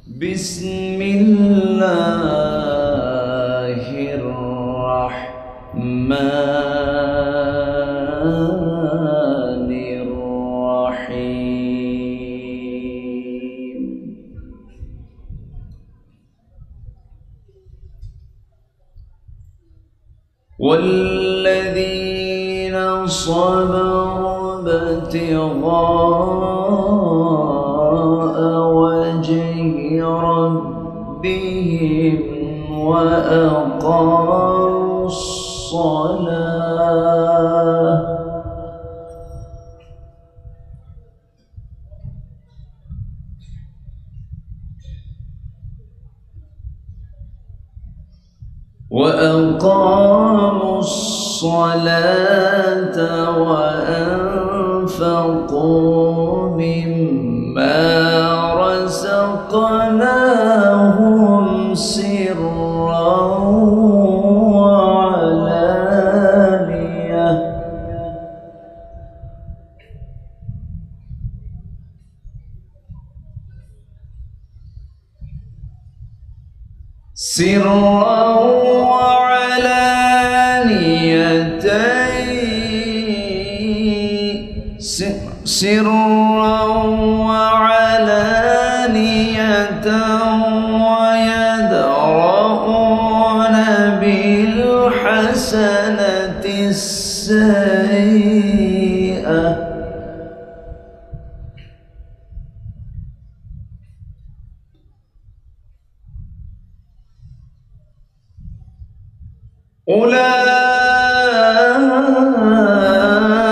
بسم الله الرحمن الرحيم والذين صبروا ابتغاء وجه ربهم وأقاموا الصلاة وأنفقوا مما رزقناهم سرا وعلانية سرا وعلانية ويدرؤون بالحسنة السيئة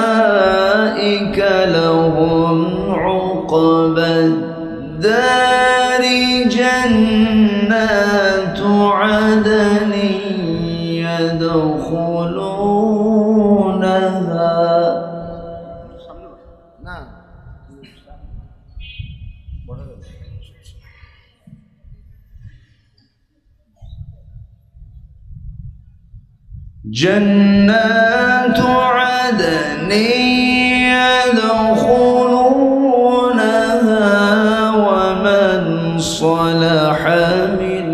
أولئك لهم عقبى الدار جنات عدن يدخلونها جنات عدن يدخلونها ومن صلح من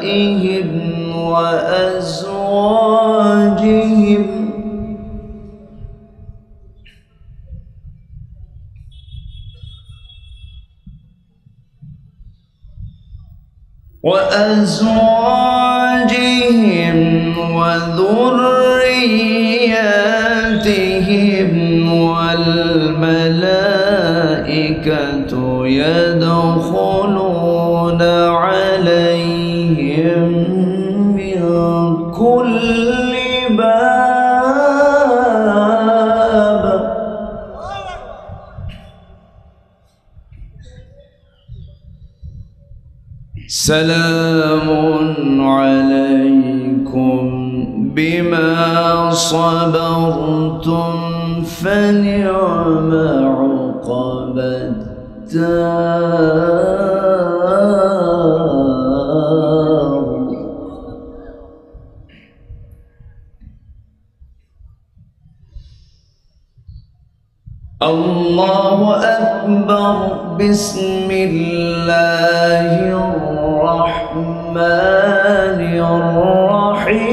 آبائهم وأزواجهم وذرياتهم والملائكة يدخلون عليهم من كل باب سلام عليكم بما صبرتم فنعم عقبى الدار. الله أكبر. بسم الله الرحمن الرحيم.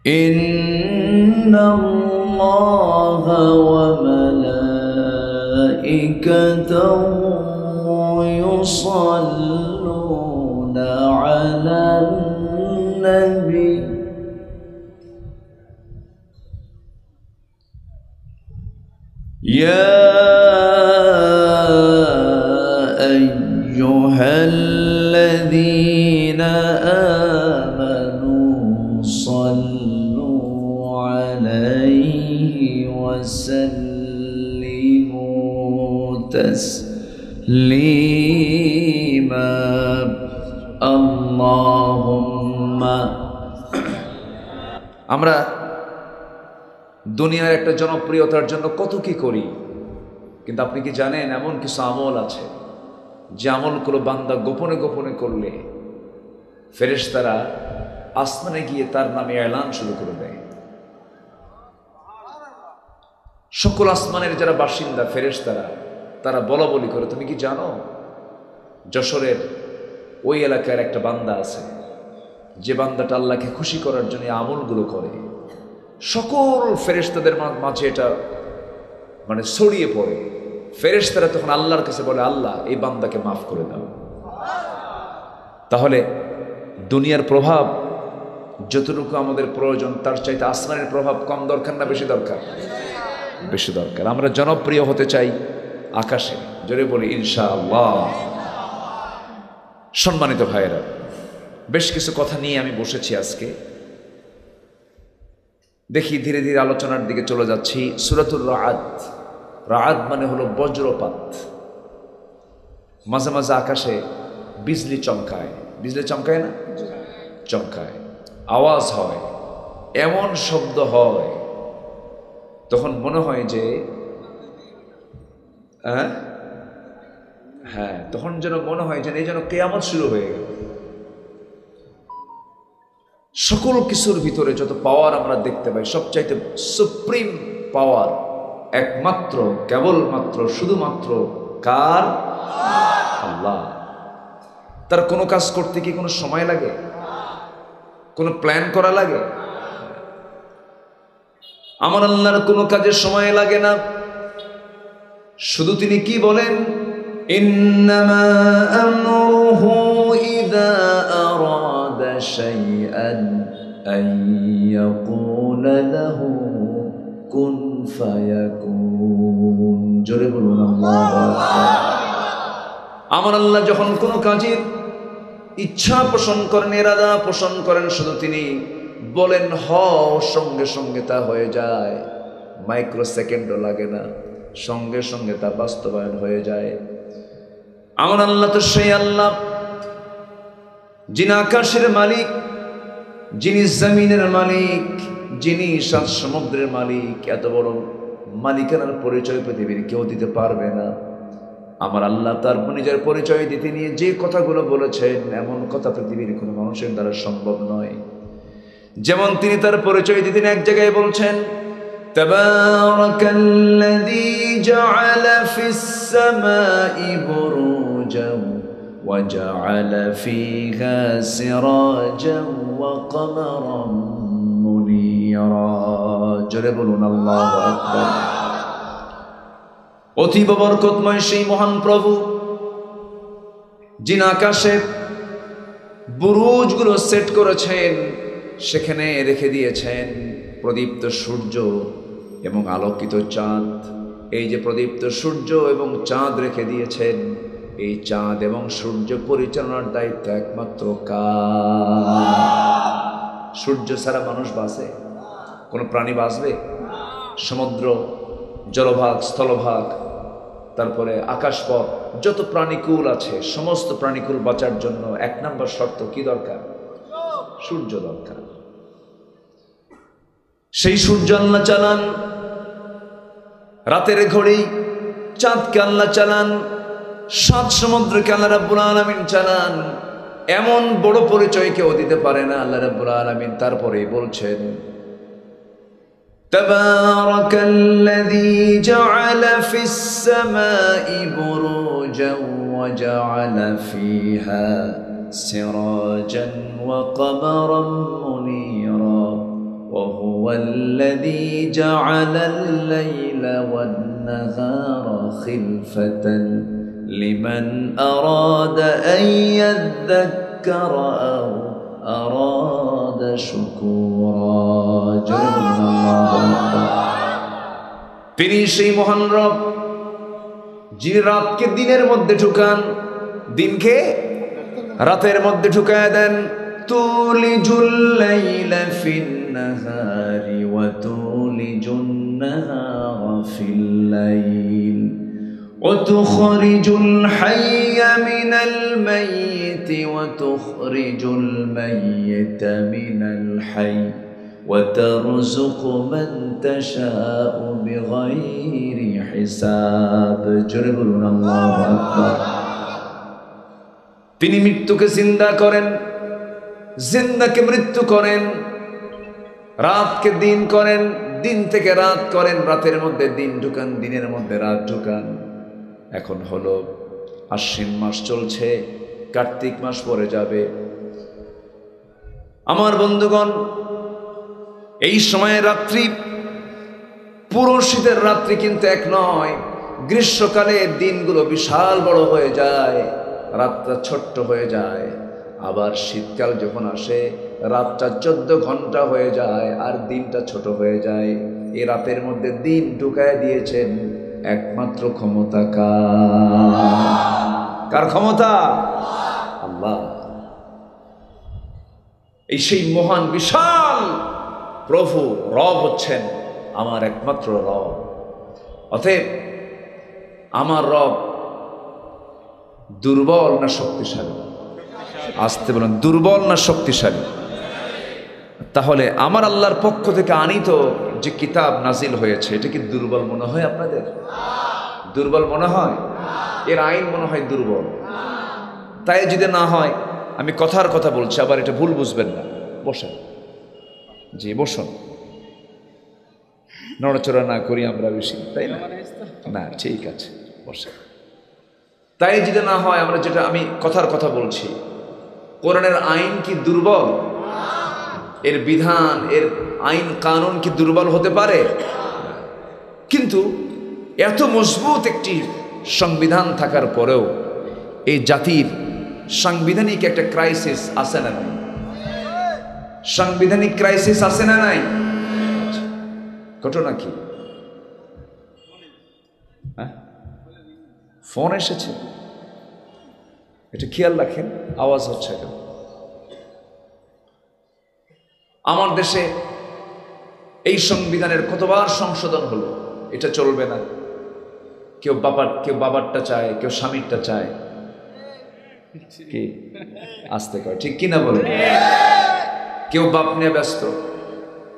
إن الله وملائكته يصلون على النبي يا أيها الذين آمنوا صلوا عليه وسلموا تسليما. اللهم আমরা দুনিয়ার একটা জনপ্রিয়তার জন্য কত কি করি, কিন্তু আপনি কি জানেন এমন কিছু আমল আছে যে আমলগুলো বান্দা গোপনে গোপনে করলে ফেরেশতারা আসমানে গিয়ে তার নামে এলান শুরু করে দেয়। সকল আসমানের যারা বাসিন্দা ফেরেশতারা তারা বলা বলি করে, তুমি কি জানো যশোরের ওই এলাকার একটা বান্দা আছে, যে বান্দাটা আল্লাহকে খুশি করার জন্য আমলগুলো করে। সকল ফেরেশতাদের মাঝে এটা মানে ছড়িয়ে পড়ে। ফেরেশতারা তখন আল্লাহর কাছে বলে, আল্লাহ এই বান্দাকে মাফ করে দাও। তাহলে দুনিয়ার প্রভাব যতটুকু আমাদের প্রয়োজন তার চাইতে আসমানের প্রভাব কম দরকার না বেশি দরকার? বেশি দরকার। আমরা জনপ্রিয় হতে চাই আকাশে, জোরে বলি ইনশাআল্লাহ। সম্মানিত ভাইয়েরা, বেশ কিছু কথা নিয়ে আমি বসেছি আজকে। দেখি ধীরে ধীরে আলোচনার দিকে চলে যাচ্ছি। সূরাতুর রাআদ। রাআদ মানে হলো বজ্রপাত। মাঝে মাঝে আকাশে বিজলি চমকায়। বিজলি চমকায় না? চমকায়, আওয়াজ হয়, এমন শব্দ হয়, তখন মনে হয় যে হ্যাঁ, তখন যেন মনে হয় যে এই যেন কিয়ামত শুরু হয়ে গেল। সকল কিছুর ভিতরে যত পাওয়ার আমরা দেখতে পাই, সবচাইতে সুপ্রিম পাওয়ার একমাত্র কেবলমাত্র শুধুমাত্র কার? আল্লাহ। তার কোনো কাজ করতে কি কোনো সময় লাগে? কোনো প্ল্যান করা লাগে? আমার আল্লাহর কোনো কাজের সময় লাগে না। শুধু তিনি কি বলেন? ইন্নামা আমরুহু ইযা আরাদা শাইআন আন ইয়াকুলা লাহু কুন ফায়াকুন। জোরে বলুন আল্লাহু আকবার। আমার আল্লাহ যখন কোনো কাজের ইচ্ছা পোষণ করেন, ইরাদা পোষণ করেন, শুধু তিনি বলেন হও, সঙ্গে সঙ্গে তা হয়ে যায়। মাইক্রো সেকেন্ডও লাগে না, সঙ্গে সঙ্গে তা বাস্তবায়ন হয়ে যায়। আমার আল্লাহ তো সেই আল্লাহ যিনি আকাশের মালিক, যিনি জমিনের মালিক, যিনি সাত সমুদ্রের মালিক। এত বড় মালিকানার পরিচয় পৃথিবীর কেউ দিতে পারবে না। আমার আল্লাহ তার নিজের পরিচয় দিতে নিয়ে যে কথাগুলো বলেছেন, এমন কথা পৃথিবীর কোনো মানুষের দ্বারা সম্ভব নয়। যেমন তিনি তার পরিচয় দিতেন, এক জায়গায় বলছেন তাবারাকাল্লাযী জাআলা ফিস সামাই বুরুজান ওয়া জাআলা ফীহা সিরাজান ওয়া কমারান মুনীরা। জোরে বলুন আল্লাহু আকবার। অতীব বরকতময় সেই মহান প্রভু, যিনি আকাশে বুরুজগুলো সেট করেছেন, সেখানে রেখে দিয়েছেন প্রদীপ্ত সূর্য এবং আলোকিত চাঁদ। এই যে প্রদীপ্ত সূর্য এবং চাঁদ রেখে দিয়েছেন, এই চাঁদ এবং সূর্য পরিচালনার দায়িত্ব একমাত্র কার? সূর্য ছাড়া মানুষ বাঁচে? কোনো প্রাণী বাঁচবে? সমুদ্র, জলভাগ, স্থলভাগ, তারপরে আকাশপথ, যত প্রাণীকুল আছে, সমস্ত প্রাণীকুল বাঁচার জন্য এক নম্বর শর্ত কি দরকার? সূর্য দরকার। সেই সূর্য আল্লাহ চালান, রাতের ঘড়ি চাঁদকে আল্লাহ চালান, সাত সমুদ্রকে আল্লাহ রাব্বুল আলামিন চালান। এমন বড় পরিচয় কেউ দিতে পারে না আল্লাহ রাব্বুল আলামিন। তারপরে বলছেন তাবারাকাল্লাযী জাআলা ফিস সামাই বুরুজান ওয়া জাআলা ফীহা সিরাজান ওয়া কমারান মুনীরা ওয়া হুয়াল্লাযী জাআলাল লাইলা ওয়ান নাহারা খিলফাতান লিমান আরাদা আন ইয়াযযাক্কারা আও আরাদা শুকুরা। তিনি সেই মহান রব, যিনি রাতকে দিনের মধ্যে ঢুকান, দিনকে রাতের মধ্যে ঢুকায় দেন। তুলিজুল লাইলা ফিন নাহারি ওয়া তুলিজুন নাহারা ফিল লাইল ওয়া তুখরিজুল হাইয়া মিনাল মাইয়িত ওয়া তুখরিজুল মাইয়িতা মিনাল হাইয় وترزق من تشاء بغير حساب। জোরে বলুন আল্লাহু আকবার। তিনি মৃত্যুকে জিন্দা করেন, জিন্দাকে মৃত্যু করেন, রাতকে দিন করেন, দিন থেকে রাত করেন, রাতের মধ্যে দিন ঢুকান, দিনের মধ্যে রাত ঢুকান। এখন হলো আশ্বিন মাস চলছে, কার্তিক মাস পরে যাবে। আমার বন্ধুগণ, এই সময়ে রাত্রি, পুরো শীতের রাত্রি কিন্তু এক নয়। গ্রীষ্মকালে দিনগুলো বিশাল বড় হয়ে যায়, রাতটা ছোট্ট হয়ে যায়। আবার শীতকাল যখন আসে, রাতটা 14 ঘন্টা হয়ে যায় আর দিনটা ছোট হয়ে যায়। এই রাতের মধ্যে দিন ঢুকায় দিয়েছেন একমাত্র ক্ষমতা কার ক্ষমতা? আল্লাহ। এই সেই মহান বিশাল প্রভু রব হচ্ছেন আমার একমাত্র রব। অতএব আমার রব দুর্বল না শক্তিশালী? আসতে বলেন, দুর্বল না শক্তিশালী? তাহলে আমার আল্লাহর পক্ষ থেকে আনিত যে কিতাব নাজিল হয়েছে, এটা কি দুর্বল মনে হয় আপনাদের? দুর্বল মনে হয়? এর আইন মনে হয় দুর্বল? তাই যদি না হয়, আমি কথার কথা বলছি, আবার এটা ভুল বুঝবেন না। বসেন, জি বসুন, নড়াচড়া না করি আমরা বেশি, তাই না? না, ঠিক আছে, বসেন। তাই যদি না হয়, আমরা যেটা আমি কথার কথা বলছি, কোরআনের আইন কি দুর্বল? এর বিধান, এর আইন কানুন কি দুর্বল হতে পারে? কিন্তু এত মজবুত একটি সংবিধান থাকার পরেও এই জাতির সাংবিধানিক একটা ক্রাইসিস আছে না নাই? সাংবিধানিক ক্রাইসিস আছে না নাই? ঘটনা কি? ফোন এসেছে, এটা খেয়াল রাখেন, আওয়াজ হচ্ছে কেন? আমার দেশে এই সংবিধানের কতবার সংশোধন হলো, এটা চলবে না। কেউ বাবারটা চায়, কেউ স্বামীরটা চায়। কি আসতে কয়, ঠিক কিনা বলে? কেউ বাপ নিয়ে ব্যস্ত,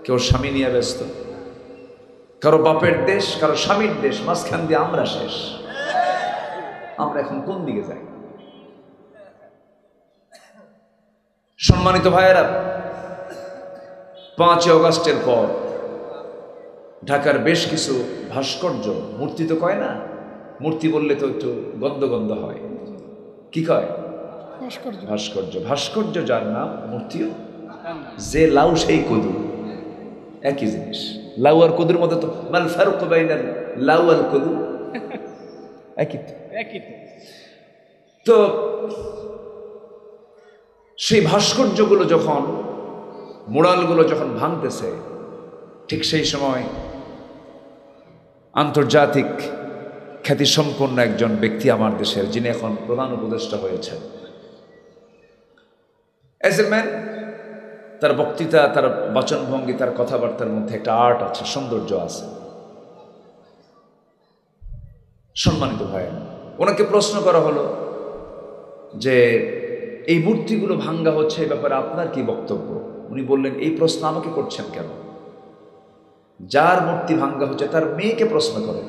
কেউ স্বামী নিয়ে ব্যস্ত। কারো বাপের দেশ, কারো স্বামীর দেশ, মাঝখান দিয়ে আমরা শেষ। আমরা এখন কোন দিকে যাই? সম্মানিত ভাইয়েরা, 5 অগস্টের পর ঢাকার বেশ কিছু ভাস্কর্য, মূর্তি তো কয় না, মূর্তি বললে তো একটু গন্ধ গন্ধ হয়, কি কয়? ভাস্কর্য। ভাস্কর্য যার নাম, মূর্তিও যে লাউ সেই কদু, একই জিনিস। লাউ আর কদুর মধ্যে তো মাল ফারুক বাইনাল লাউ আল কদু, একই তো। সেই ভাস্কর্যগুলো যখন, মুরালগুলো যখন ভাঙতেছে, ঠিক সেই সময় আন্তর্জাতিক খ্যাতিসম্পন্ন একজন ব্যক্তি আমার দেশের, যিনি এখন প্রধান উপদেষ্টা হয়েছেন, এজ এ ম্যান, তার বক্তৃতা, তার বচনভঙ্গি, তার কথাবার্তার মধ্যে একটা আর্ট আছে, সৌন্দর্য আছে। সম্মানিত ভাই, ওনাকে প্রশ্ন করা হলো যে এই মূর্তিগুলো ভাঙ্গা হচ্ছে, এই ব্যাপারে আপনার কি বক্তব্য? উনি বললেন, এই প্রশ্ন আমাকে করছেন কেন? যার মূর্তি ভাঙ্গা হচ্ছে তার মেয়েকে প্রশ্ন করেন।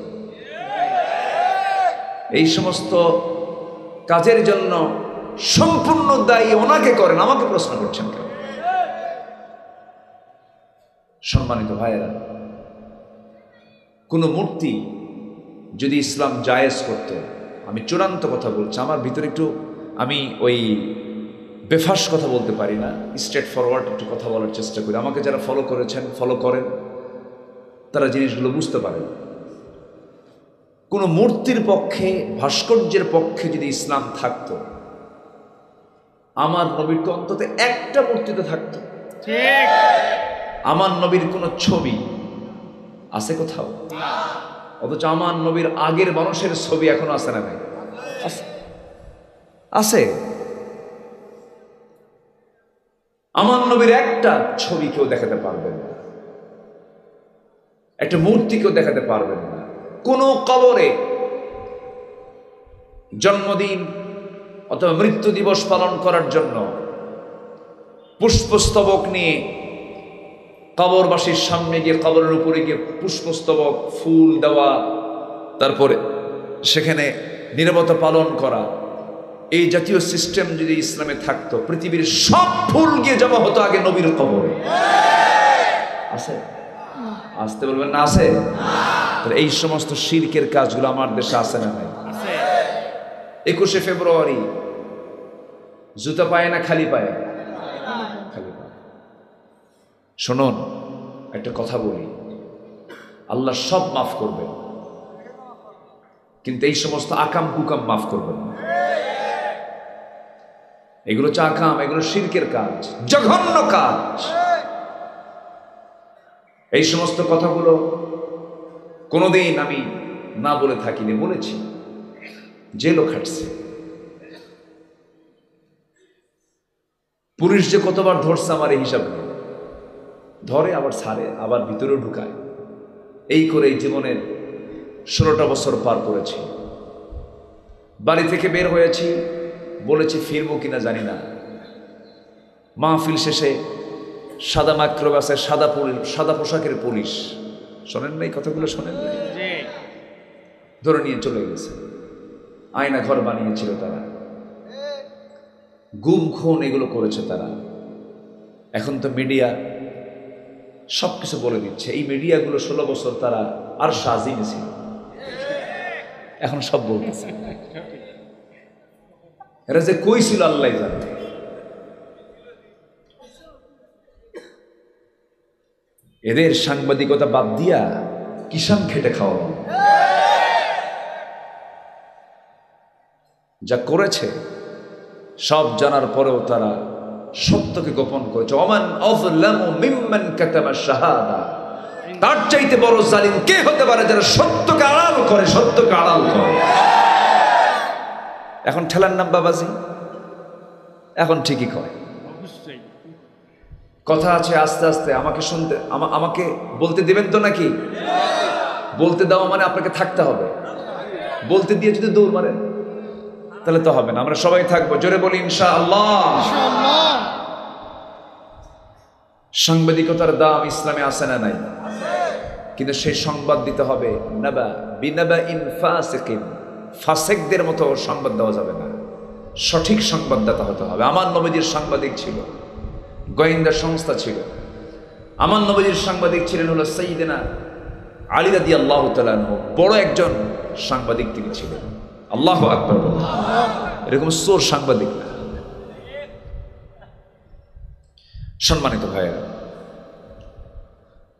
এই সমস্ত কাজের জন্য সম্পূর্ণ দায়ী ওনাকে করেন, আমাকে প্রশ্ন করছেন কেন? সম্মানিত ভাইয়েরা, কোন মূর্তি যদি ইসলাম জায়েজ করত, আমি চূড়ান্ত কথা বলছি, আমার ভিতরে একটু, আমি ওই বেফাস কথা বলতে পারি না, স্ট্রেট ফরওয়ার্ড একটু কথা বলার চেষ্টা করি। আমাকে যারা ফলো করেছেন, ফলো করেন, তারা জিনিসগুলো বুঝতে পারেন। কোনো মূর্তির পক্ষে, ভাস্কর্যের পক্ষে যদি ইসলাম থাকতো, আমার নবীর তো অন্তত একটা মূর্তিতে থাকতো। ঠিক, আমার নবীর কোনো ছবি আছে কোথাও? অথচ আমার নবীর আগের মানুষের ছবি এখনো আছে না ভাই? আছে। আমার নবীর একটা ছবি কেউ দেখাতে পারবেন না, একটা মূর্তি কেউ দেখাতে পারবেন না। কোন কবরে জন্মদিন অথবা মৃত্যু দিবস পালন করার জন্য পুষ্পস্তবক নিয়ে কবরবাসীর সামনে গিয়ে, কবরের উপরে গিয়ে পুষ্পস্তবক, ফুল দেওয়া, তারপরে সেখানে নীরবতা পালন করা, এই জাতীয় সিস্টেম যদি ইসলামে থাকতো, পৃথিবীর সব ফুল গিয়ে জমা হতো আগে নবীর কবরে। আছে? আসতে বলবেন না আছে? তাহলে এই সমস্ত শিরকের কাজগুলো আমার দেশে আছে না নাই? 21শে ফেব্রুয়ারি জুতা পায় না খালি পায়? খালি পায়। শুনুন, একটা কথা বলি, আল্লাহ সব মাফ করবেন, কিন্তু এই সমস্ত আকাম কুকাম মাফ করবেন না। এগুলো হচ্ছে আকাম, এগুলো শিরকের কাজ, জঘন্য কাজ। এই সমস্ত কথাগুলো কোনোদিন আমি না বলে থাকিনি, বলেছি, জেলও খাটছে। পুলিশ যে কতবার ধরছে আমার এই হিসাব নেই, ধরে আবার ছাড়ে, আবার ভিতরেও ঢুকায়। এই করে এই জীবনের 16টা বছর পার করেছি। বাড়ি থেকে বের হয়েছি, বলেছি ফিরবো কিনা জানি না। মাহফিল শেষে সাদা মাইক্রোবাসে সাদা পোশাকের পুলিশ, শোনেন না এই কথাগুলো? শোনেন না? ধরে নিয়ে চলে গেছে। আয়না ঘর বানিয়েছিল তারা, গুম খুন এগুলো করেছে তারা। এখন তো মিডিয়া সবকিছু বলে দিচ্ছে। এই মিডিয়াগুলো 16 বছর তারা আর সাজিয়ে ছিল, এখন সব বলতেছে। এরা যে কই ছিল আল্লাহ জানে। এদের সাংবাদিকতা বাদ দিয়া কিষান খেটে খাওয়া যা করেছে, সব জানার পরেও তারা সত্যকে গোপন করেছে। ওমান আযলামু মিম্মান কাতামা শাহাদা, তার চাইতে বড় জালিম কে হতে পারে যারা সত্যকে আড়াল করে, সত্যকে আড়াল করে। এখন ঠেলার নাম বাবাজি, এখন ঠিকই কয়। কথা আছে, আস্তে আস্তে আমাকে শুনতে, আমাকে বলতে দেবেন তো নাকি? বলতে দেওয়া মানে আপনাকে থাকতে হবে। বলতে দিয়ে যদি দৌড় মারেন তাহলে তো হবে না। আমরা সবাই থাকবো, জোরে বলি ইনশাআল্লাহ। সাংবাদিকতার দাম ইসলামে আছে না নাই? কিন্তু সেই সংবাদ দিতে হবে নাবা বিনাবা ইন ফাসিকিন, ফাসিকদের মতো সংবাদ দেওয়া যাবে না। সঠিক সংবাদদাতা হতে হবে। আমার নবীজির সাংবাদিক ছিল, গোয়েন্দা সংস্থা ছিল। আমার নবীজির সাংবাদিক ছিলেন হলো সাইয়েদনা আলী রাদিয়াল্লাহু তাআলা আনহু, বড় একজন সাংবাদিক তিনি ছিলেন। আল্লাহু আকবার। এরকম চোর সাংবাদিক না। সম্মানিত ভাইয়েরা,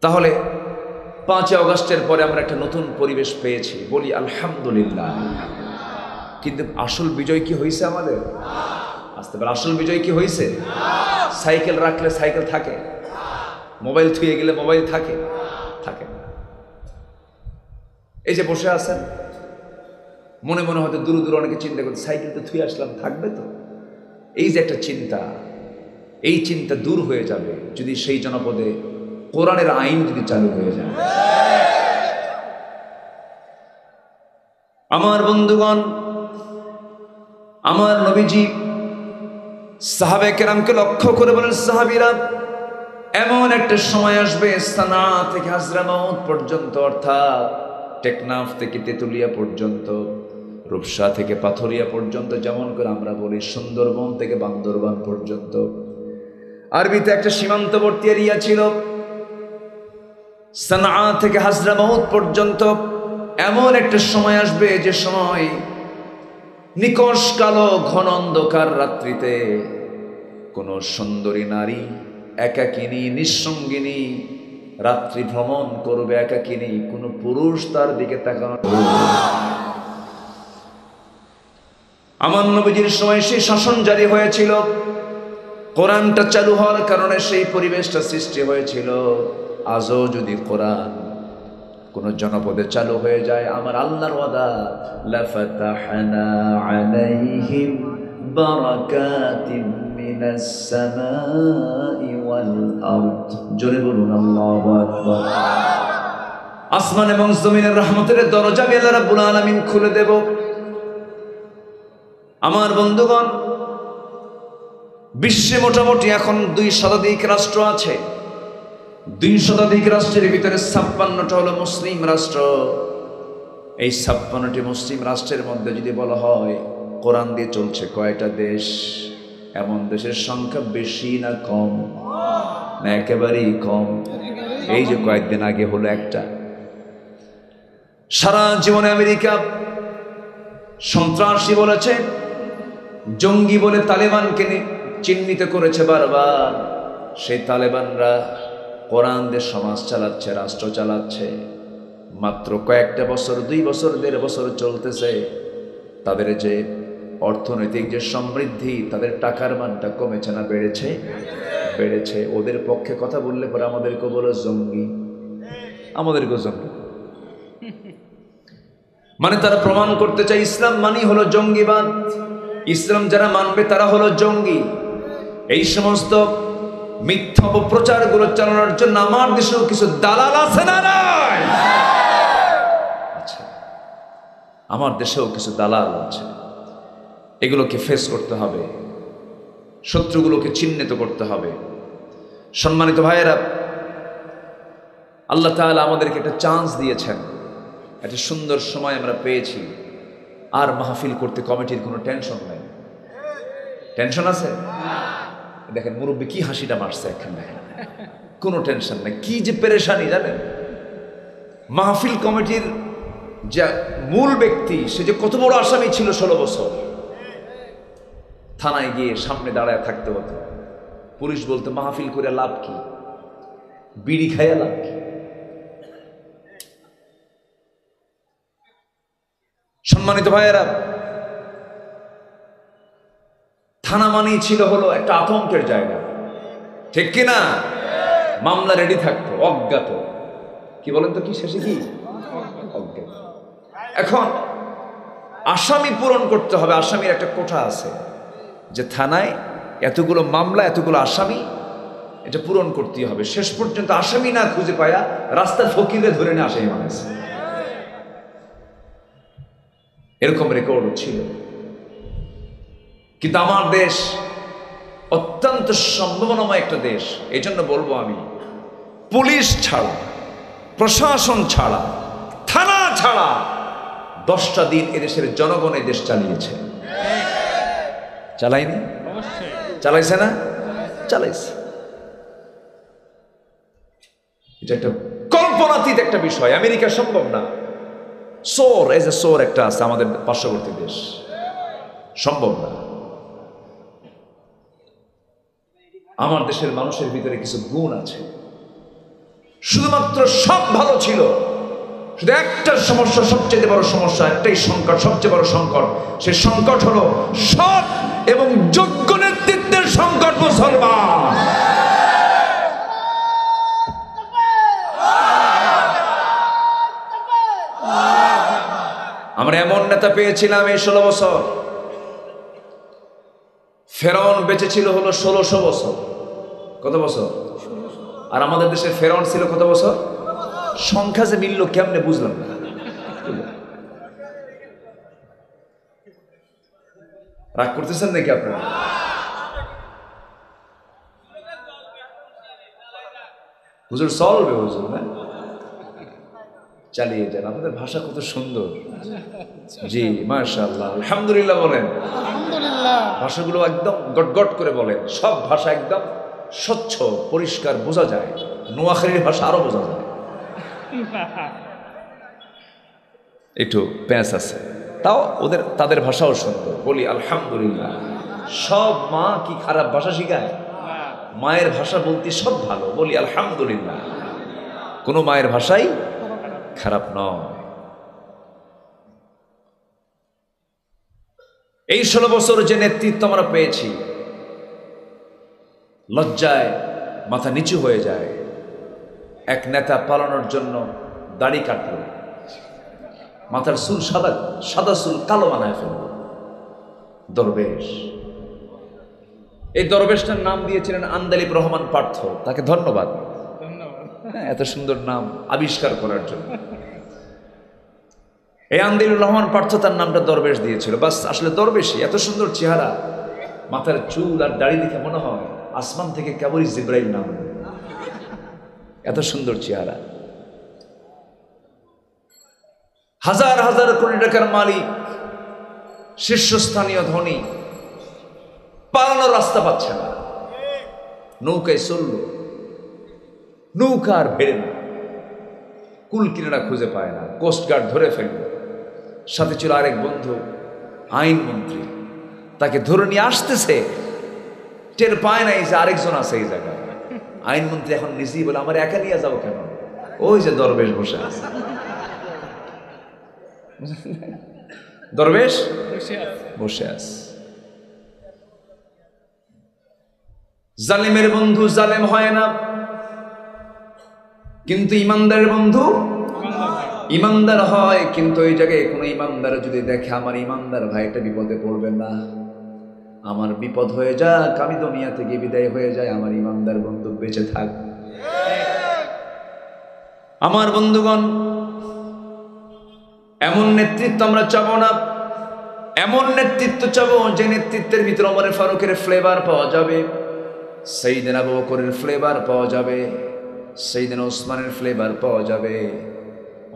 তাহলে 5 আগস্টের পরে আমরা একটা নতুন পরিবেশ পেয়েছি, বলি আলহামদুলিল্লাহ। কিন্তু আসল বিজয় কি হয়েছে আমাদের? আসতে পারে। আসল বিজয় কি হয়েছে? সাইকেল রাখলে সাইকেল থাকে, মোবাইল থুয়ে গেলে মোবাইল থাকে? থাকে না। এই যে বসে আছেন, মনে মনে হয়তো দূর দূর অনেকে চিন্তা করতে, সাইকেল তো থুয়ে আসলাম, থাকবে তো। এই যে একটা চিন্তা, এই চিন্তা দূর হয়ে যাবে যদি সেই জনপদে কোরআনের আইন যদি চালু হয়ে যায়। আমার বন্ধুগণ, আমার নবীজি সাহাবে কেরামকে লক্ষ্য করে বলেন, সাহাবীরা, এমন একটা সময় আসবে সানা থেকে হাজরামাউত পর্যন্ত, অর্থাৎ টেকনাফ থেকে তেতুলিয়া পর্যন্ত, রূপসা থেকে পাথরিয়া পর্যন্ত, যেমন করে আমরা বলি সুন্দরবন থেকে বান্দরবান পর্যন্ত, আরবিতে একটা সীমান্তবর্তী এরিয়া ছিল। সানা থেকে হাজরামাউত পর্যন্ত এমন একটা সময় আসবে যে সময় নিকষ কালো ঘন অন্ধকার রাত্রিতে কোন সুন্দরী নারী একাকিনী নিঃসঙ্গিনী রাত্রি ভ্রমণ করবে, একাকিনী, কোন পুরুষ তার দিকে তাকানো। আমার নবীজির সময় সেই শাসন জারি হয়েছিল, কোরআনটা চালু হওয়ার কারণে সেই পরিবেশটা সৃষ্টি হয়েছিল। আজও যদি কোরআন কোন জনপদে চালু হয়ে যায়, আমার আল্লাহর ওয়াদা, লাফাতাহনা আলাইহিম বারাকাতিম মিনাস সামাই ওয়াল আরদ। জোরে বলুন আল্লাহু আকবার। আসমান এবং জমিনের রহমতের দরজা আমি আল্লাহ রাব্বুল আলামিন খুলে দেব। আমার বন্ধুগণ, বিশ্বে মোটামুটি এখন 2 শতাধিক রাষ্ট্র আছে। 2 শতাধিক রাষ্ট্রের ভিতরে 56টা হলো মুসলিম রাষ্ট্র। এই 56টি মুসলিম রাষ্ট্রের মধ্যে যদি বলা হয় কোরআন দিয়ে চলছে কয়টা দেশ? এমন দেশের সংখ্যা বেশি না কম? না একেবারেই কম। এই যে কয়েকদিন আগে হলো একটা। সারা জীবনে আমেরিকা সন্ত্রাসী বলেছে, জঙ্গি বলে তালেবানকে চিহ্নিত করেছে বারবার। সেই তালেবানরা কোরআন দিয়ে সমাজ চালাচ্ছে, রাষ্ট্র চালাচ্ছে। মাত্র কয়েকটা বছর, 2 বছর 1.5 বছর চলতেছে, তাদের যে অর্থনৈতিক যে সমৃদ্ধি, তাদের টাকার মানটা কমেছে না বেড়েছে? বেড়েছে। ওদের পক্ষে কথা বললে পরে আমাদেরকে বলো জঙ্গি, আমাদেরকে জঙ্গি। মানে তারা প্রমাণ করতে চায় ইসলাম মানি হলো জঙ্গিবাদ, ইসলাম যারা মানবে তারা হলো জঙ্গি। এই সমস্ত মিথ্যা অপপ্রচারগুলো চালানোর জন্য আমার দেশেও কিছু দালাল আছে না নাই? আচ্ছা, আমার দেশেও কিছু দালাল আছে। এগুলোকে ফেস করতে হবে, শত্রুগুলোকে চিহ্নিত করতে হবে। সম্মানিত ভাইয়েরা, আল্লাহ তাআলা আমাদেরকে একটা চান্স দিয়েছেন, একটা সুন্দর সময় আমরা পেয়েছি। আর মাহফিল করতে কমিটির কোনো টেনশন নাই। টেনশন আছে? দেখেন মুরব্বী কি হাসিটা মারছে এখানে, কোনো টেনশন নাই। কি যে পেরেশানি জানেন, মাহফিল কমিটির যে মূল ব্যক্তি, সে যে কত বড় আসামি ছিল 16 বছর। থানায় গিয়ে সামনে দাঁড়ায় থাকতে হতো। পুলিশ বলতে মাহফিল করে লাভ কি, বিড়ি খাইয়া লাভ কি? সম্মানিত ভাইয়েরা, থানা মানেই ছিল হলো একটা আতঙ্কের জায়গা, ঠিক কিনা? মামলা রেডি থাকতো, অজ্ঞাত। কি বলেন তো, কি শেষে কি অজ্ঞাত। এখন আসামি পূরণ করতে হবে। আসামির একটা কোঠা আছে যে থানায় এতগুলো মামলা, এতগুলো আসামি, এটা পূরণ করতে হবে। শেষ পর্যন্ত আসামি না খুঁজে পায়া রাস্তার ফকিরে ধরে নিয়ে আসামি বানাইছে। এরকম রেকর্ড ছিল। কিন্তু আমার দেশ অত্যন্ত সম্ভাবনাময় একটা দেশ। এই জন্য বলবো আমি, পুলিশ ছাড়া, প্রশাসন ছাড়া, থানা ছাড়া 10টা দিন এদেশের জনগণ এই দেশ চালিয়েছে। চালায়নি? চালাইছে না? চালাইছে। এটা একটা কল্পনাতীত একটা বিষয়। আমেরিকা সম্ভব না। সোর এজ এ সোর একটা আছে আমাদের পার্শ্ববর্তী দেশ, সম্ভব না। আমার দেশের মানুষের ভিতরে কিছু গুণ আছে। শুধুমাত্র সব ভালো ছিল, শুধু একটা সমস্যা, সবচেয়ে বড় সমস্যা, একটাই সংকট, সবচেয়ে বড় সংকট। সে সংকট হলো সৎ এবং যোগ্য নেতৃত্বের সংকট। মুসলমান আমরা এমন নেতা পেয়েছিলাম এই 16 বছর। ফেরাউন বেঁচে ছিল হলো 1600 বছর। কত বছর? আর আমাদের দেশে ফেরাউন ছিল কত বছর? সংখ্যা যে মিলল কেমনে বুঝলাম না। রাগ করতেছেন নাকি আপনারা? হুজুর চলবে, হুজুর না, চালিয়ে যান। আপনাদের ভাষা কত সুন্দর। জি মাশাআল্লাহ, আলহামদুলিল্লাহ বলেন। আলহামদুলিল্লাহ। ভাষাগুলো একদম গটগট করে বলেন। সব ভাষা একদম স্বচ্ছ, পরিষ্কার, বোঝা যায়। নোয়াখালীর ভাষা আরো বোঝা যায়, একটু প্যাঁচ আছে, তাও তাদের ভাষাও সুন্দর। বলি আলহামদুলিল্লাহ। সব মা কি খারাপ ভাষা শিখায়? মায়ের ভাষা বলতে সব ভালো। বলি আলহামদুলিল্লাহ। কোনো মায়ের ভাষাই খারাপ নয়। এই 16 বছর যে নেতৃত্ব আমরা পেয়েছি, লজ্জায় মাথা নিচু হয়ে যায়। এক নেতা পালানোর জন্য দাড়ি কাটল, মাথার চুল সাদা চুল কালো বানায় ফেলল। দরবেশ। এই দরবেশটার নাম দিয়েছিলেন আন্দালিব রহমান পার্থ। তাকে ধন্যবাদ, এত সুন্দর নাম আবিষ্কার করার জন্য। এই আন্দালিব রহমান পার্থ তার নামটা দরবেশ দিয়েছিল। বাস, আসলে দরবেশই। এত সুন্দর চেহারা, মাথার চুল আর দাড়ি দেখে মনে হয় আসমান থেকে কেবলই জিবরাইল নাম। এত সুন্দর চেহারা। হাজার হাজার কোটি টাকার মালিক, শীর্ষস্থানীয় ধনী, পালানোর রাস্তা পাচ্ছে না, নৌকায় চলল, নৌকা আর ভেড়ে না, কুল কিনারা খুঁজে পায় না, কোস্টগার্ড ধরে ফেলল। সাথে ছিল আরেক বন্ধু আইনমন্ত্রী, তাকে ধরে নিয়ে আসতেছে, টের পায় নাই যে আরেকজন আছে এই জায়গায়। আইনমন্ত্রী এখন নিজেই বলে, আমার একা নিয়ে যাবো কেন, ওই যে দরবেশ বসে আছে। দরবেশ বসে আছে। জালিমের বন্ধু জালেম হয় না, কিন্তু ইমানদারের বন্ধু ইমানদার হয়। কিন্তু ওই জায়গায় কোনো ইমানদার যদি দেখে আমার ইমানদার ভাইটা বিপদে পড়বে না, আমার বিপদ হয়ে যাক, আমি দুনিয়া থেকে বিদায় হয়ে যায়, আমার ইমানদার বন্ধু বেঁচে থাক। আমার বন্ধুগণ, এমন নেতৃত্ব আমরা চাবো না, এমন নেতৃত্ব চাবো যে নেতৃত্বের ভিতরে ওমর ফারুকের ফ্লেভার পাওয়া যাবে, সাইয়েদনা আবু বকরের ফ্লেভার পাওয়া যাবে, সাইয়েদনা ওসমানের ফ্লেভার পাওয়া যাবে।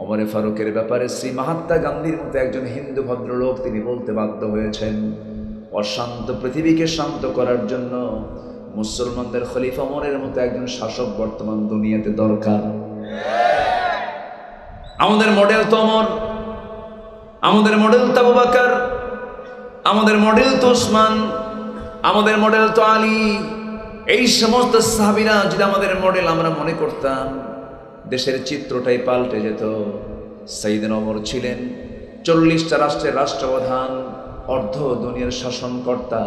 ওমর ফারুকের ব্যাপারে শ্রী মহাত্মা গান্ধীর মতো একজন হিন্দু ভদ্রলোক তিনি বলতে বাধ্য হয়েছেন, অশান্ত পৃথিবীকে শান্ত করার জন্য মুসলমানদের খলিফা ওমরের মতো একজন শাসক বর্তমান দুনিয়াতে দরকার। আমাদের মডেল তো ওমর, আমাদের মডেল তো আবু বকর, আমাদের মডেল তো ওসমান, আমাদের মডেল তো আলী। এই সমস্ত সাহাবীরা যদি আমাদের মডেল আমরা মনে করতাম, দেশের চিত্রটাই পাল্টে যেত। সাইয়েদনা ওমর ছিলেন 40টা রাষ্ট্রের রাষ্ট্রপ্রধান, অর্ধ দুনিয়ার শাসনকর্তা,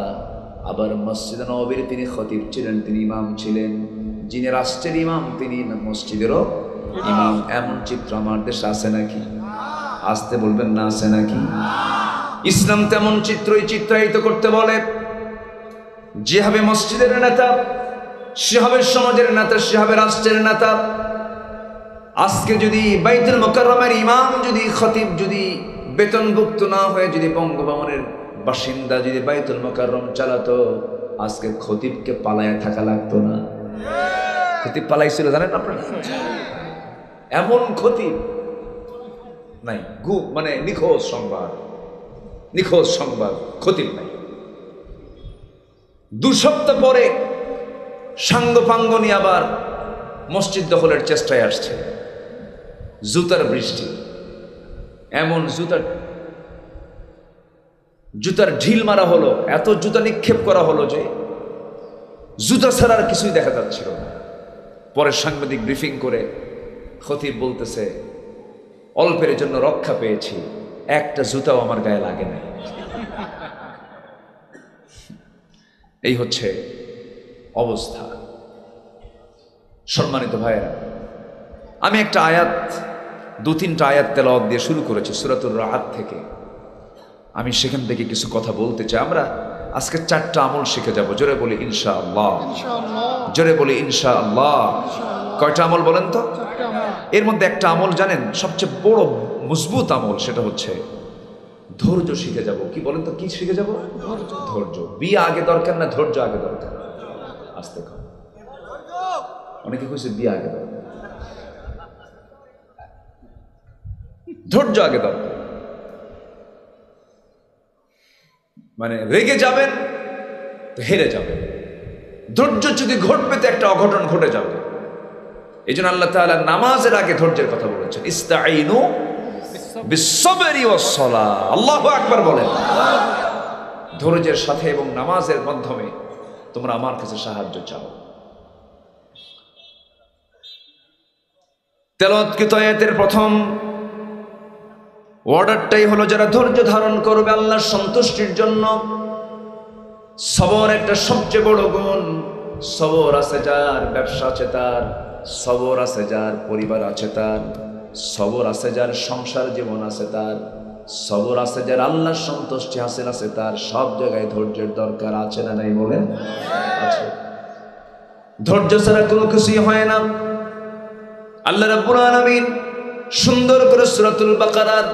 আবার মসজিদে নববীর তিনি খতিব ছিলেন, তিনি ইমাম ছিলেন। যিনি রাষ্ট্রের ইমাম তিনি মসজিদেরও ইমাম। এমন চিত্র আমার দেশে আছে নাকি? আসতে বলবেন না, আছে নাকি? ইসলাম তেমন চিত্রই চিত্রায়িত করতে বলে, যে হবে মসজিদের নেতা সে হবে সমাজের নেতা, সে হবে রাষ্ট্রের নেতা। আজকে যদি বাইতুল মুকাররমের ইমাম যদি খতিব যদি বেতনভুক্ত না হয়ে যদি বঙ্গভবনের বাসিন্দা যদি বাইতুল মুকাররম চালাতো, আজকে খতিবকে পালায় থাকা লাগতো না। খতিব পালাইছিল জানেন আপনারা? এমন খতিব নাই, মানে নিখোঁজ সংবাদ, নিখোঁজ সংবাদ, খতিব নাই। 2 সপ্তাহ পরে সাঙ্গপাঙ্গ নিয়ে আবার মসজিদ দখলের চেষ্টায় আসছে। জুতার বৃষ্টি, এমন জুতার ঢিল মারা হলো, এত জুতা নিক্ষেপ করা হলো যে জুতা ছাড়া আর কিছুই দেখা যাচ্ছিল না। পরে সাংবাদিক ব্রিফিং করে খতিব বলতেছে, অল্পের জন্য রক্ষা পেয়েছি, একটা জুতাও আমার গায়ে লাগে নাই। এই হচ্ছে অবস্থা। সম্মানিত ভাইয়েরা, আমি একটা আয়াত, 2-3টা আয়াত তেলাওয়াত দিয়ে শুরু করেছি সূরাতুর রাআদ থেকে। আমি সেখান থেকে কিছু কথা বলতে চাই। আমরা আজকে 4টা আমল শিখে যাব। জোরে বলি ইনশাআল্লাহ, জোরে বলি ইনশাআল্লাহ। কয়টা আমল বলেন তো? এর মধ্যে একটা আমল জানেন, সবচেয়ে বড় মজবুত আমল, সেটা হচ্ছে ধৈর্য শিখে যাব। কি বলেন তো, কি শিখে যাব? ধৈর্য। বিয়ে আগে দরকার না ধৈর্য আগে দরকার? আসতে কর, অনেকে কইছে বিয়ে আগে দরকার, ধৈর্য আগে দরকার। মানে রেগে যাবেন তো হেরে যাবেন, ধৈর্য যদি ঘটবে তো একটা অঘটন ঘটে যাবে। এই জন্য আল্লাহ তাআলা নামাজের আগে ধৈর্যের কথা বলেছেন, ইস্তাঈনু বিসসবরি ওয়াস-সালাহ। আল্লাহু আকবার বলেন। ধৈর্যের সাথে এবং নামাজের মাধ্যমে তোমরা আমার কাছে সাহায্য চাও। তেলাওয়াতকৃত আয়াতের প্রথম অর্ডারটাই হলো, যারা ধৈর্য ধারণ করবে আল্লাহর সন্তুষ্টির জন্য। সবর একটা সবচেয়ে বড় গুণ। সবর আছে যার, ব্যবসা আছে তার, সবর আছে যার, পরিবার আছে তার, সবর আছে যার, সংসার জীবন আছে তার, সবর আছে যার, আল্লাহর সন্তুষ্টি হাসিল আছে তার। সব জায়গায় ধৈর্যের দরকার আছে না নাই বলেন? আছে। ধৈর্য ছাড়া কোনো কিছুই হয় না। আল্লাহ রাব্বুল আলামিন সুন্দর করে সূরাতুল বাকারার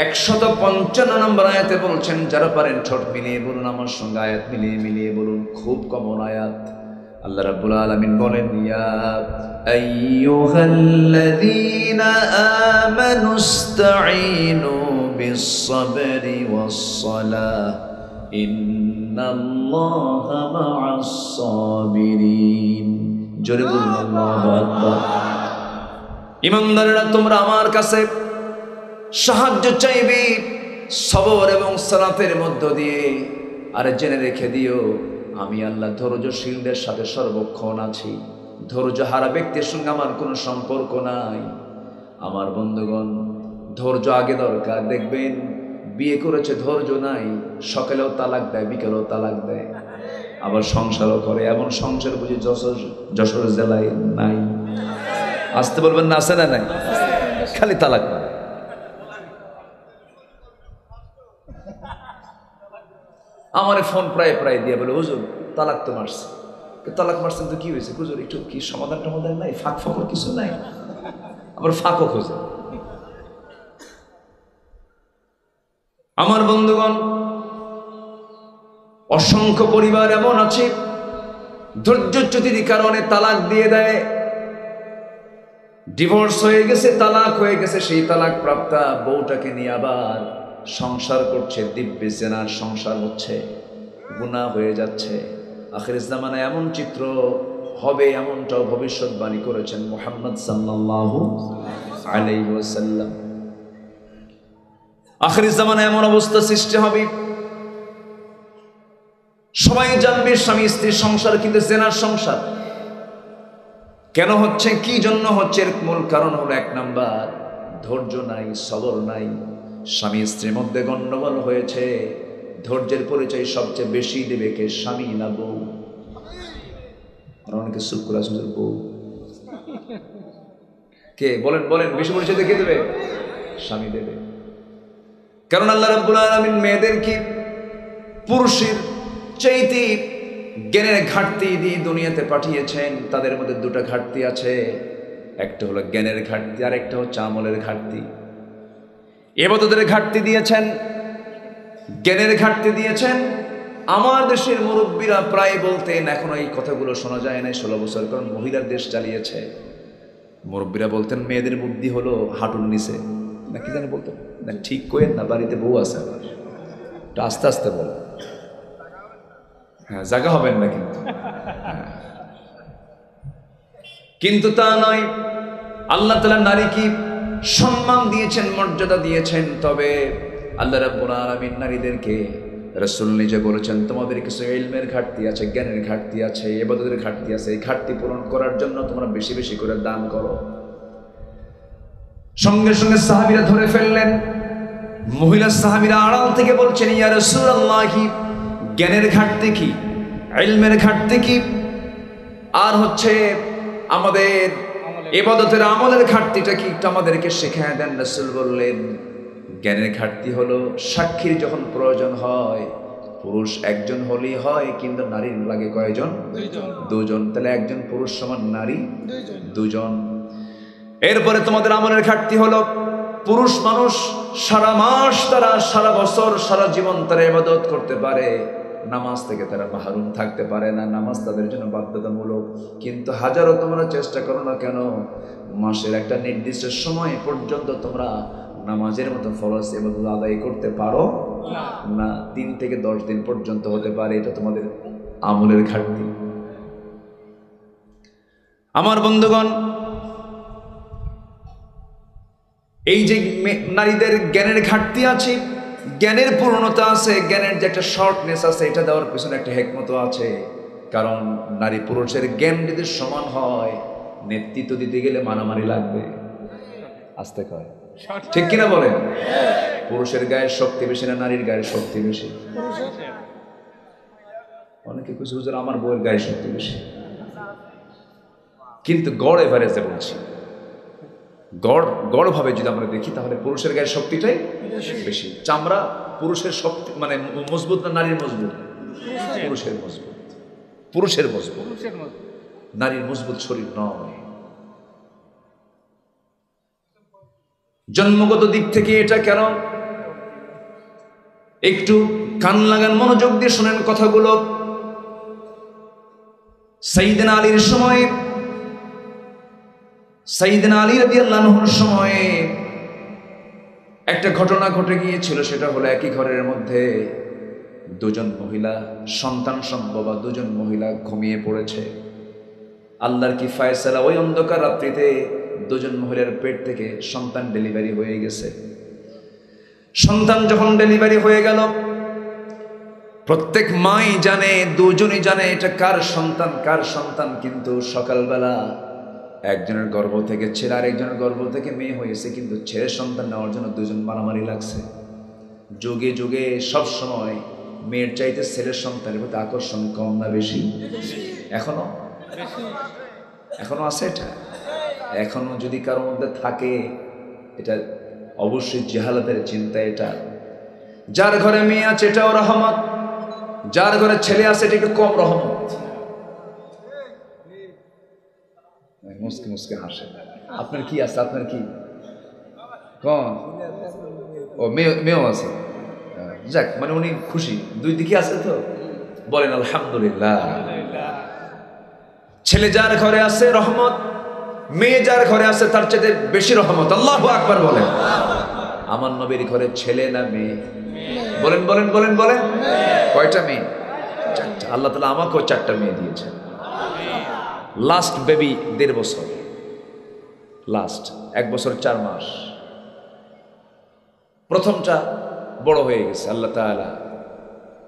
155 নম্বর আয়াতে বলছেন, যারা পারেন ঠোঁট মিলিয়ে বলুন আমার সঙ্গে, আয়াত মিলিয়ে মিলিয়ে বলুন, খুব কমন আয়াত। আল্লাহ রাব্বুল আলামিন বলেন, ইয়া আইয়ুহাল্লাযীনা আমানুস্তাঈনু বিস-সাবরি ওয়াস-সালাহ ইন্নাল্লাহা মা'আস-সাবিরিন। জোরে বলুন আল্লাহু আকবার। ঈমানদারেরা, তোমরা আমার কাছে সাহায্য চাইবে সবর এবং সালাতের মধ্য দিয়ে। আর জেনে রেখে দিও, আমি আল্লাহ ধৈর্যশীলদের সাথে সর্বক্ষণ আছি। ধৈর্য হারা ব্যক্তির সঙ্গে আমার কোনো সম্পর্ক নাই। আমার বন্ধুগণ, ধৈর্য আগে দরকার। দেখবেন বিয়ে করেছে, ধৈর্য নাই, সকালেও তালাক দেয়, বিকেলেও তালাক দেয়, আবার সংসারও করে। এমন সংসার বুঝি যশোর জেলায় নাই? আসতে বলবেন না, আছে না নাই? খালি তালাক না। আমার ফোন প্রায় প্রায় দিয়ে বলে, হুজুর তালাক তো মারছে। তালাক মারছেন তো কি হয়েছে হুজুর, একটু কি সমাধান টমাধান নাই? ফাঁক ফাঁকর কিছু নাই? আবার ফাঁকও খোঁজে। আমার বন্ধুগণ, অসংখ্য পরিবার এমন আছে ধৈর্যচ্যুতির কারণে তালাক দিয়ে দেয়। ডিভোর্স হয়ে গেছে, তালাক হয়ে গেছে, সেই তালাক প্রাপ্তা বউটাকে নিয়ে আবার সংসার করছে, দিব্যি জেনার সংসার হচ্ছে, গুনাহ হয়ে যাচ্ছে। আখির জামানায় এমন চিত্র হবে, এমনটাও ভবিষ্যৎবাণী করেছেন মুহাম্মদ সাল্লাল্লাহু আলাইহি ওয়াসাল্লাম। আখির জামানায় এমন অবস্থা সৃষ্টি হবে, সবাই জানবে স্বামী স্ত্রীর সংসার কিন্তু জেনার সংসার। কেন হচ্ছে, কি জন্য হচ্ছে? এর মূল কারণ হলো, এক নাম্বার, ধৈর্য নাই, সবর নাই। স্বামী স্ত্রীর মধ্যে গন্ডগোল হয়েছে। ধৈর্যের পরিচয় সবচেয়ে বেশি দেবে কে? স্বামী না বউ? আর অনেকে চুপ করে আছে, বউ কে? বলেন বলেন, বেশি পরিচয় কে দেবে? স্বামী দেবে। কারণ আল্লাহ রাব্বুল আলামিন মেয়েদেরকে পুরুষের চাইতে জ্ঞানের ঘাটতি দিয়ে দুনিয়াতে পাঠিয়েছেন। তাদের মধ্যে দুটো ঘাটতি আছে, একটা হলো জ্ঞানের ঘাটতি, আর একটা হচ্ছে আমলের ঘাটতি। ইবাদতের ঘাটতি দিয়েছেন, জ্ঞানের ঘাটতি দিয়েছেন। আমার দেশের মুরব্বীরা প্রায় বলতেন, এখন এই কথাগুলো শোনা যায় না 16 বছর, কারণ মহিলার দেশ চালিয়েছে। মুরব্বীরা বলতেন মেয়েদের বুদ্ধি হলো হাঁটুর নিচে, না কি জানি বলতেন না, ঠিক করেন না, বাড়িতে বউ আছে, আবার একটু আস্তে আস্তে বলো, হ্যাঁ জায়গা হবেন না কিন্তু। কিন্তু তা নয়। আল্লাহ তাআলা নারীকে সম্মান দিয়েছেন, মর্যাদা দিয়েছেন। তবে আল্লাহ রাব্বুল আলামিন নারীদেরকে, রাসূল নিজে বলেছেন, তোমাদের কিছু ইলমের ঘাটতি আছে, জ্ঞানের ঘাটতি আছে, ইবাদতের ঘাটতি আছে। এই ঘাটতি পূরণ করার জন্য তোমরা বেশি বেশি করে দান করো। সঙ্গে সঙ্গে সাহাবীরা ধরে ফেললেন। মহিলা সাহাবীরা আড়াল থেকে বলছেন, ইয়া রাসূলুল্লাহ, জ্ঞানের ঘাটতি কি, ইলমের ঘাটতি কি, আর হচ্ছে আমাদের ইবাদতের আমলের ঘাটতিটা কি, একটু আমাদেরকে শেখায় দেন। রাসূল বললেন, জ্ঞানের ঘাটতি হলো সাক্ষীর যখন প্রয়োজন হয়, পুরুষ একজন হলেই হয়, কিন্তু নারীর লাগে কয়জন? দুজন। তাহলে একজন পুরুষ সমান নারী দুজন। এরপরে তোমাদের আমলের ঘাটতি হলো, পুরুষ মানুষ সারা মাস, তারা সারা বছর, সারা জীবন তারা ইবাদত করতে পারে, নামাজ থেকে তারা মাহরুম থাকতে পারে না, নামাজ তাদের জন্য বাধ্যতামূলক। কিন্তু হাজারো তোমরা চেষ্টা করো না কেন, মাসের একটা নির্দিষ্ট সময় পর্যন্ত তোমরা নামাজের মতো ফরজ ইবাদত আদায় করতে পারো না। 3 থেকে 10 দিন পর্যন্ত হতে পারে। এটা তোমাদের আমলের ঘাটতি। আমার বন্ধুগণ, এই যে নারীদের জ্ঞানের ঘাটতি আছে, জ্ঞানের পূর্ণতা আছে, জ্ঞানের যে একটা শর্টনেস আছে, এটা দেওয়ার পিছনে একটা হিকমত আছে। কারণ নারী পুরুষের জ্ঞান যদি সমান হয়, নেতৃত্ব দিতে গেলে মারামারি লাগবে। আস্তে কয়, ঠিক কিনা বলেন? পুরুষের গায়ের শক্তি বেশি না নারীর গায়ের শক্তি বেশি? অনেকে কিছু হুজুর আমার বউয়ের গায়ের শক্তি বেশি, কিন্তু গড় এভারেজে বলছি, গড় ভাবে যদি আমরা দেখি, তাহলে পুরুষের গায়ের শক্তিটাই বেশি। চামড়া পুরুষের শক্তি মানে মজবুত না নারীর মজবুত? পুরুষের মজবুত, পুরুষের মজবুত, নারীর মজবুত শরীর নয়। জন্মগত দিক থেকে এটা কেন, একটু কান লাগান, মনোযোগ দিয়ে শোনেন কথাগুলো। সাইয়েদনা আলীর সময়, সাইয়েদনা আলী রাদিয়াল্লাহু আনহুর সময়ে একটা ঘটনা ঘটে গিয়েছিল, সেটা হলো একই ঘরের মধ্যে দুজন মহিলা সন্তান সম্ভবা, দুজন মহিলা ঘুমিয়ে পড়েছে। আল্লাহর কি ফায়সালা, ওই অন্ধকার রাত্রিতে দুজন মহিলার পেট থেকে সন্তান ডেলিভারি হয়ে গেছে। সন্তান যখন ডেলিভারি হয়ে গেল, প্রত্যেক মাই জানে, দুজনই জানে এটা কার সন্তান কার সন্তান, কিন্তু সকালবেলা একজনের গর্ভ থেকে ছেলে আর একজনের গর্ভ থেকে মেয়ে হয়েছে, কিন্তু ছেলের সন্তান নেওয়ার জন্য দুজন মারামারি লাগছে। যুগে যুগে সব সময় মেয়ের চাইতে ছেলের সন্তানের প্রতি আকর্ষণ কম না বেশি? এখনো এখনো আছে এটা? এখনো যদি কারোর মধ্যে থাকে, এটা অবশ্যই জাহালাতের চিন্তা। এটা যার ঘরে মেয়ে আছে এটাও রহমত, যার ঘরে ছেলে আছে এটা একটু কম রহমত। মুসকে মুসকে হাসে। আপনার কি আছে? আপনার কি কোন? ও মেয়েও আছে। যাক, মানে উনি খুশি, দুই দিকে আছে তো, বলেন আলহামদুলিল্লাহ। ছেলে যার ঘরে আছে রহমত, মেয়ে যার ঘরে আছে তার চেয়ে বেশি রহমত। আল্লাহু আকবার বলেন। আমার নবীর ঘরে ছেলে না মেয়ে? বলেন বলেন বলেন বলেন। কয়টা মেয়ে? চারটা। আল্লাহ তাআলা আমাকেও চারটা মেয়ে দিয়েছেন। লাস্ট বেবি 1.5 বছর, লাস্ট 1 বছর 4 মাস। প্রথমটা বড় হয়ে গেছে, আল্লাহ তাআলা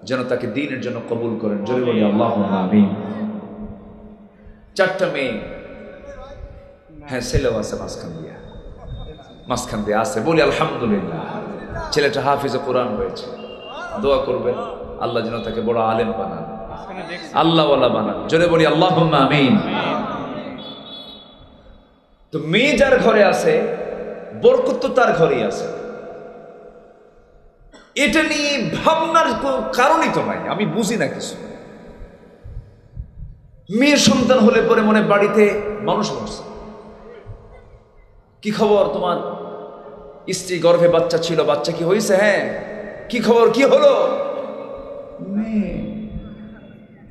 যেন তাকে দ্বীনের জন্য কবুল করেন। জোরে বলি আল্লাহুম্মা আমিন। 4টা মেয়ে, হ্যাঁ ছেলেও আছে মাঝখান দিয়ে আছে, বলি আলহামদুলিল্লাহ। ছেলেটা হাফিজে কোরআন হয়েছে, দোয়া করবেন আল্লাহ যেন তাকে বড় আলেম বানান, আল্লাহওয়ালা বানান। জোরে বলি আল্লাহুম্মা আমিন। তো মেয়ে যার ঘরে আছে, বরকত তো তার ঘরেই আছে। এটা নিয়ে ভাবনার কারণই তো নাই, আমি বুঝি না কিছু। মেয়ের সন্তান হলে পরে মনে বাড়িতে মানুষ মরছে, কি খবর তোমার স্ত্রী গর্ভে বাচ্চা ছিল, বাচ্চা কি হয়েছে? হ্যাঁ। কি খবর, কি হলো?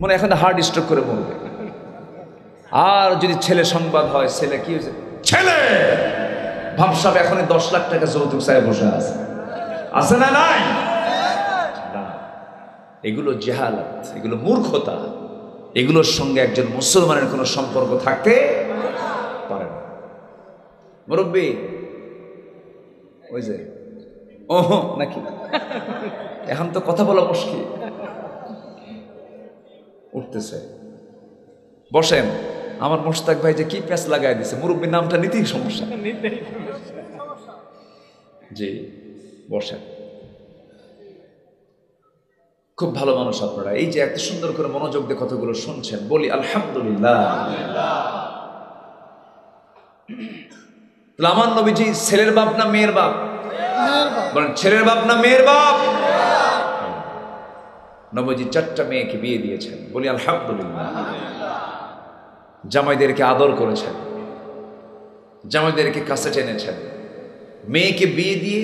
মনে এখন হার্ট স্ট্রোক করে মরবে। আর যদি ছেলে সংবাদ হয়, ছেলে কি হয়েছে? ছেলে ভাবসাব এখন 10 লাখ টাকা যৌতুক চায় বসে আছে, আছে না নাই? এগুলো জাহালাত, এগুলো মূর্খতা, এগুলোর সঙ্গে একজন মুসলমানের কোনো সম্পর্ক থাকতে পারে না। মুরব্বী ওই যে ওহো নাকি, এখন তো কথা বলা মুশকিল। উঠতেছে, বসেন। আমার মোশতাক ভাই যে কি প্যাঁচ লাগাই দিছে, মুরব্বীর নামটা নিতেই সমস্যা। জি বসেন। খুব ভালো মানুষ আপনারা, এই যে এত সুন্দর করে মনোযোগ দিয়ে কথাগুলো শুনছেন, বলি আলহামদুলিল্লাহ। আমার নবীজি ছেলের বাপ না মেয়ের বাপ? বলেন ছেলের বাপ না মেয়ের বাপ? নবীজি 4টা মেয়েকে বিয়ে দিয়েছেন, বলি আলহামদুলিল্লাহ। জামাইদেরকে আদর করেছেন, জামাইদেরকে কাছে টেনেছেন। মেয়েকে বিয়ে দিয়ে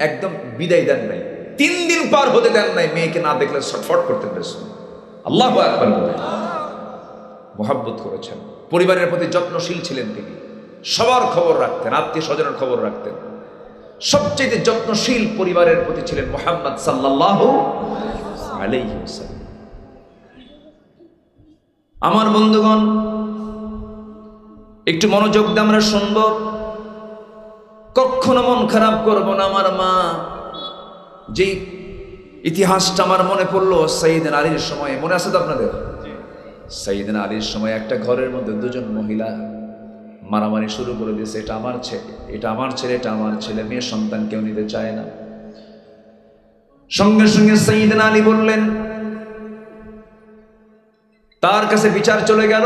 একদম বিদায় দেন নাই, 3 দিন পার হতে দেন নাই, মেয়েকে না দেখলে ছটফট করতে পেরেছেন। আল্লাহু আকবার বলেন। মোহাব্বত করেছেন, পরিবারের প্রতি যত্নশীল ছিলেন তিনি, সবার খবর রাখতেন, আত্মীয় স্বজনের খবর রাখতেন। সবচেয়ে যত্নশীল পরিবারের প্রতি ছিলেন মুহাম্মদ সাল্লাল্লাহু আলাইহি ওয়াসাল্লাম। আমার বন্ধুগণ, একটু মনোযোগ দিয়ে আমরা শুনব, কখনো মন খারাপ করব না। আমার মা, যে ইতিহাসটা আমার মনে পড়লো সাইয়েদনা আলীর সময়, মনে আছে তো আপনাদের? সাইয়েদনা আলীর সময় একটা ঘরের মধ্যে দুজন মহিলা মারামারি শুরু করে দিয়েছে, এটা আমার ছেলে, এটা আমার ছেলে, এটা আমার ছেলে। মেয়ের সন্তান কেউ নিতে চায় না। সঙ্গে সঙ্গে সাইয়েদনা আলী বললেন, তার কাছে বিচার চলে গেল।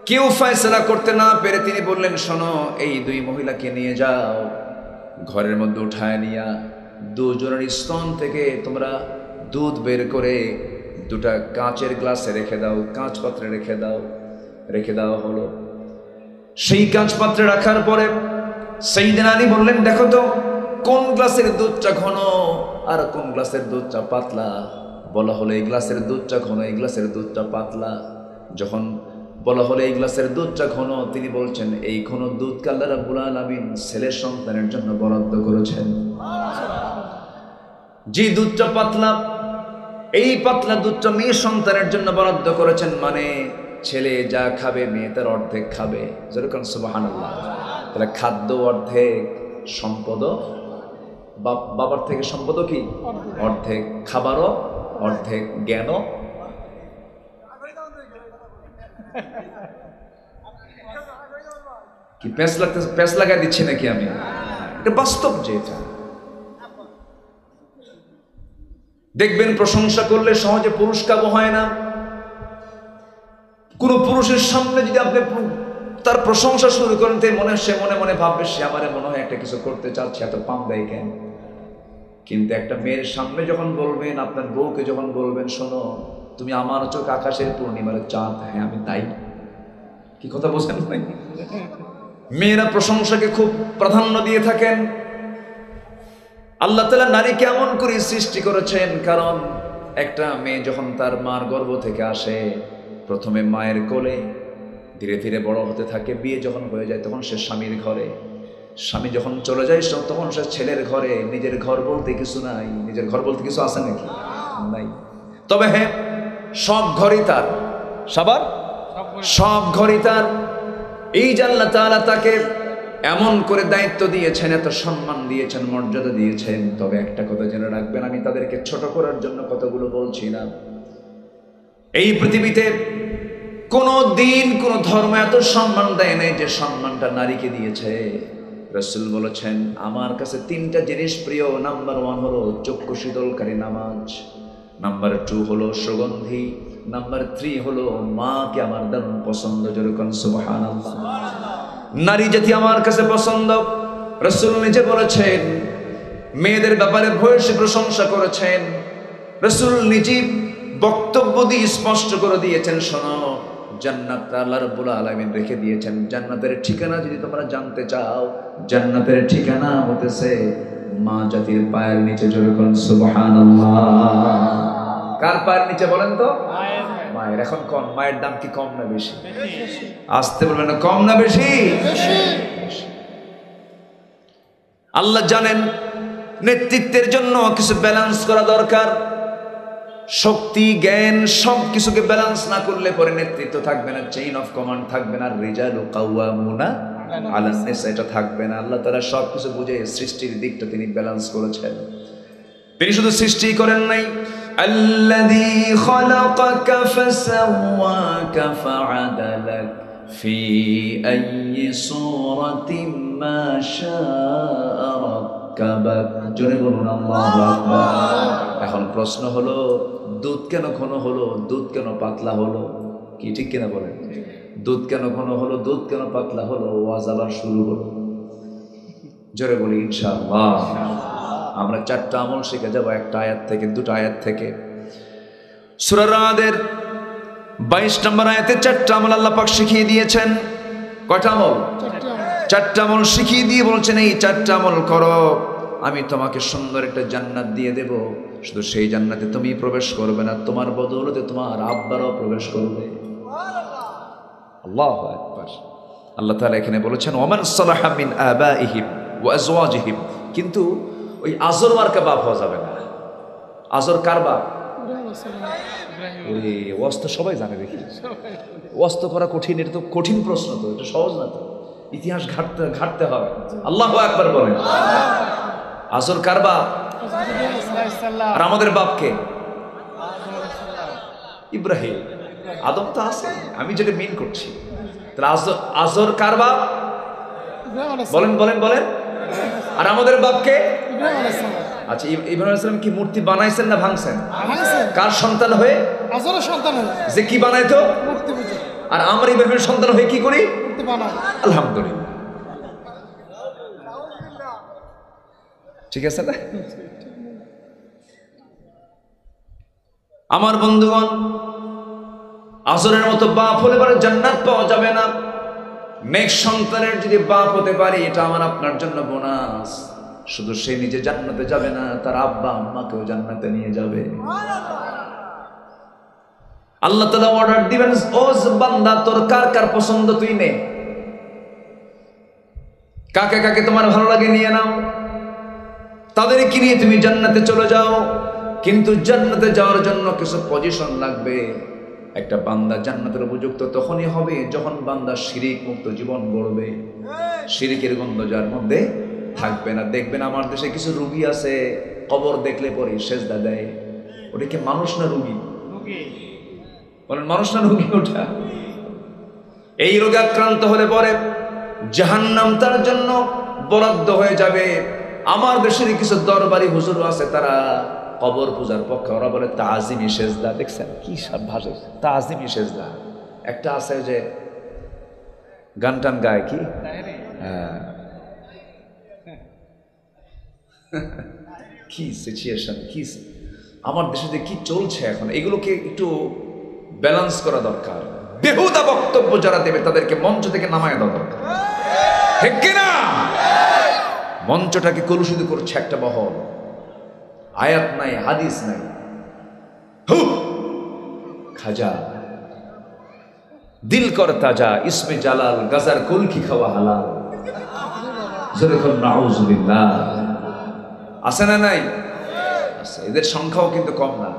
কেউ ফয়সালা করতে না পেরে তিনি বললেন, শোনো, এই 2 মহিলাকে নিয়ে যাও, ঘরের মধ্যে উঠায় নিয়া দুজনের স্তন থেকে তোমরা দুধ বের করে 2টা কাঁচের গ্লাসে রেখে দাও, কাঁচ পাত্রে রেখে দাও। রেখে দেওয়া হলো। সেই কাঁচ পাত্রে রাখার পরে সাইয়েদনা আলী বললেন, দেখো তো কোন গ্লাসের দুধটা ঘন আর কোন গ্লাসের দুধটা পাতলা। বলা হলো এই গ্লাসের দুধটা ঘন, এই গ্লাসের দুধটা পাতলা। যখন বলা হলো এই গ্লাসের দুধটা ঘন, তিনি বলছেন এই ঘন দুধকে আল্লাহ রাব্বুল আলামিন ছেলের সন্তানের জন্য বরাদ্দ করেছেন। যে দুধটা পাতলা, এই পাতলা দুধটা মেয়ে সন্তানের জন্য বরাদ্দ করেছেন, মানে ছেলে যা খাবে মেয়ে তার অর্ধেক খাবে। যেরকম সুবহানাল্লাহ। তাহলে খাদ্য অর্ধেক, সম্পদও বাবার থেকে সম্পদও কি অর্ধেক, খাবারও অর্ধেক, জ্ঞানও। কি প্যাঁচ লাগাই দিচ্ছি নাকি আমি? এটা বাস্তব। যে এটা দেখবেন প্রশংসা করলে সহজে পুরস্কার হয় না। কোন পুরুষের সামনে যদি আপনি তার প্রশংসা শুরু করেন, সে মনে মনে ভাববে সে আমারে মনে হয় একটা কিছু করতে চাচ্ছে, এত পাম দেয় কেন। কিন্তু একটা মেয়ের সামনে যখন বলবেন, আপনার বউকে যখন বলবেন, শোনো তুমি আমার চোখ আকাশের পূর্ণিমার চাঁদ, হ্যাঁ আমি তাই, কি কথা বোঝেন নাই? মেয়েরা প্রশংসাকে খুব প্রাধান্য দিয়ে থাকেন। আল্লাহ তাআলা নারীকে এমন করে সৃষ্টি করেছেন, কারণ একটা মেয়ে যখন তার মার গর্ভ থেকে আসে, প্রথমে মায়ের কোলে, ধীরে ধীরে বড় হতে থাকে, বিয়ে যখন হয়ে যায় তখন সে স্বামীর ঘরে, স্বামী যখন চলে যায় তখন সে ছেলের ঘরে। নিজের ঘর বলতে কিছু নাই। নিজের ঘর বলতে কিছু আছে নাকি? নাই। তবে হ্যাঁ, সব ঘরই তার, সবার সব ঘরই তার। এই যে আল্লাহ তাআলা তাকে এমন করে দায়িত্ব দিয়েছেন, এত সম্মান দিয়েছেন, মর্যাদা দিয়েছেন। তবে একটা কথা জেনে রাখবেন, আমি তাদেরকে ছোট করার জন্য কতগুলো বলছি না। এই পৃথিবীতে কোন দিন কোন ধর্ম এত সম্মান দেয় নাই যে সম্মানটা নারীকে দিয়েছে। রাসূল বলেছেন, আমার কাছে তিনটা জিনিস প্রিয়। নাম্বার 1 হলো চক্ষু শীতলকারী নামাজ, নাম্বার 2 হলো সুগন্ধি, নাম্বার 3 হলো মাকে আমার দারুণ পছন্দ। যেরকম সুবহানাল্লাহ। নারী জাতি আমার কাছে পছন্দ। রাসূল নিজে বলেছেন, মেয়েদের ব্যাপারে ভূয়সী প্রশংসা করেছেন। রাসূল নিজে বক্তব্য দিয়ে স্পষ্ট করে দিয়েছেন, শোনো জান্নাত আল্লাহ রাব্বুল আলামিন রেখে দিয়েছেন। জান্নাতের ঠিকানা যদি তোমরা জানতে চাও, জান্নাতের ঠিকানা হতেছে মা জাতির পায়ের নিচে। যেরকম সুবহানাল্লাহ। কার পায়ের নিচে বলেন তো? মায়ের। এখন কোন মায়ের দাম কি কম না বেশি? আসতে বলবেন না, কম না বেশি? আল্লাহ জানেন নেতৃত্বের জন্য কিছু ব্যালেন্স করা দরকার। শক্তি, জ্ঞান সব কিছুকে ব্যালেন্স না করলে পরে নেতৃত্ব থাকবে না, চেইন অফ কমান্ড থাকবে না, রিজালু কাওয়ামুনা আলান নিসা এটা থাকবে না। আল্লাহ তাআলা সব কিছু বুঝে সৃষ্টির দিকটা তিনি ব্যালেন্স করেছেন। তিনি শুধু সৃষ্টি করেন নাই, আল্লাযী খালাকাকা ফাসাওয়াকা ফাআদালাক ফি আইয়ি সূরাতিন মা শাআ রাক্কাবাক। জোরে বলুন আল্লাহু আকবার। এখন প্রশ্ন হলো, দুধ কেন ঘন হলো, দুধ কেন পাতলা হলো? কি ঠিক কিনা বলেন? দুধ কেন ঘন হলো, দুধ কেন পাতলা হলো? ওয়াজ আবার শুরু হলো। জোরে বলি ইনশাআল্লাহ। আমরা 4টা আমল শিখে যাব, একটা আয়াত থেকে, 2টা আয়াত থেকে। সূরা রাদের 22 নম্বর আয়াতে 4টা আমল আল্লাহ পাক শিখিয়ে দিয়েছেন। কয়টা আমল? 4টা আমল শিখিয়ে দিয়ে বলছেন, এই 4টা আমল করো, আমি তোমাকে সুন্দর একটা জান্নাত দিয়ে দেব। শুধু সেই জান্নাতে তুমি প্রবেশ করবে না, তোমার বদৌলতে তোমার আব্বারও প্রবেশ করবে। আল্লাহু আকবার। আল্লাহ তাআলা এখানে বলেছেন, ওমান সালাহা মিন আবাইহিম ওয়া আজওয়াজিহিম। কিন্তু ওই আজর মার্কা বাপ হওয়া যাবে না। আজর কার বাপ? ওরে ওয়াজ তো সবাই জানে, দেখি ওয়াজ তো করা কঠিন। এটা তো কঠিন প্রশ্ন, তো এটা সহজ না, তো ইতিহাস ঘাটতে হবে। আল্লাহু আকবার বলেন। আজর কার বাপ? আর আমাদের বাপকে? ইব্রাহিম। আদম তো আছে, আমি যেটা মিন করছি। তাহলে আজর কার বাপ? বলেন বলেন বলেন। আর আমাদের বাপকে? আচ্ছা, ইব্রাহিম আলাইহিস সালাম কি মূর্তি বানাইছেন না ভাঙছেন? কার সন্তান হয়ে? আজরের সন্তান হয়ে। যে কি বানাইতো? মূর্তি পূজা। আর আমরা ইব্রাহিমের সন্তান হয়ে কি করি? মূর্তি বানাই। আলহামদুলিল্লাহ, ঠিক আছে না? আমার বন্ধুগণ, আজরের মতো বাপ হলে পরে জান্নাত পাওয়া যাবে না। নেক্সট সন্তানের যদি বাপ হতে পারি, এটা আমার আপনার জন্য বোনাস। শুধু সে নিজে জান্নাতে যাবে না, তার আব্বা আম্মাকেও জান্নাতে নিয়ে যাবে। আল্লাহ তাআলা অর্ডার দিবেন, ও বান্দা তোর কার কার পছন্দ তুই নে, কাকে কাকে তোমার ভালো লাগে নিয়ে নাও, তাদেরকে নিয়ে তুমি জান্নাতে চলে যাও। কিন্তু জান্নাতে যাওয়ার জন্য কিছু পজিশন লাগবে। একটা বান্দা জান্নাতের উপযুক্ত তখনই হবে যখন বান্দা শিরিক মুক্ত জীবন গড়বে, শিরিকের গন্ধ যার মধ্যে থাকবে না। দেখবেন আমার দেশে কিছু রুগী আছে, কবর দেখলে পরে সেজদা দেয়। ওটা কি মানুষ না রুগী? বলেন মানুষ না রুগী? ওটা এই রোগে আক্রান্ত হলে পরে জাহান্নাম তার জন্য বরাদ্দ হয়ে যাবে। আমার দেশের কিছু দরবারি হুজুর আছে, তারা কবর পূজার পক্ষে, ওরা বলে তাজিমি সেজদা। দেখছেন কি সব ভাষা, তাজিমি সেজদা। একটা আছে যে গান টান গায়, কি হ্যাঁ কি সিচুয়েশন, কি আমার দেশে যে কি চলছে এখন, এগুলোকে একটু ব্যালেন্স করা দরকার। বেহুদা বক্তব্য যারা দেবে তাদেরকে মঞ্চ থেকে নামায় দেওয়া দরকার, ঠিক কিনা? মঞ্চটাকে কলুষিত করছে একটা মহল, আয়াত নাই, হাদিস নাই, খাজা দিল কর তাজা, ইসমে জালাল, গাজার কলকি খাওয়া হালাল। যেরকম নাউজুবিল্লাহ আছে না নাই? আছে। এদের সংখ্যাও কিন্তু কম না,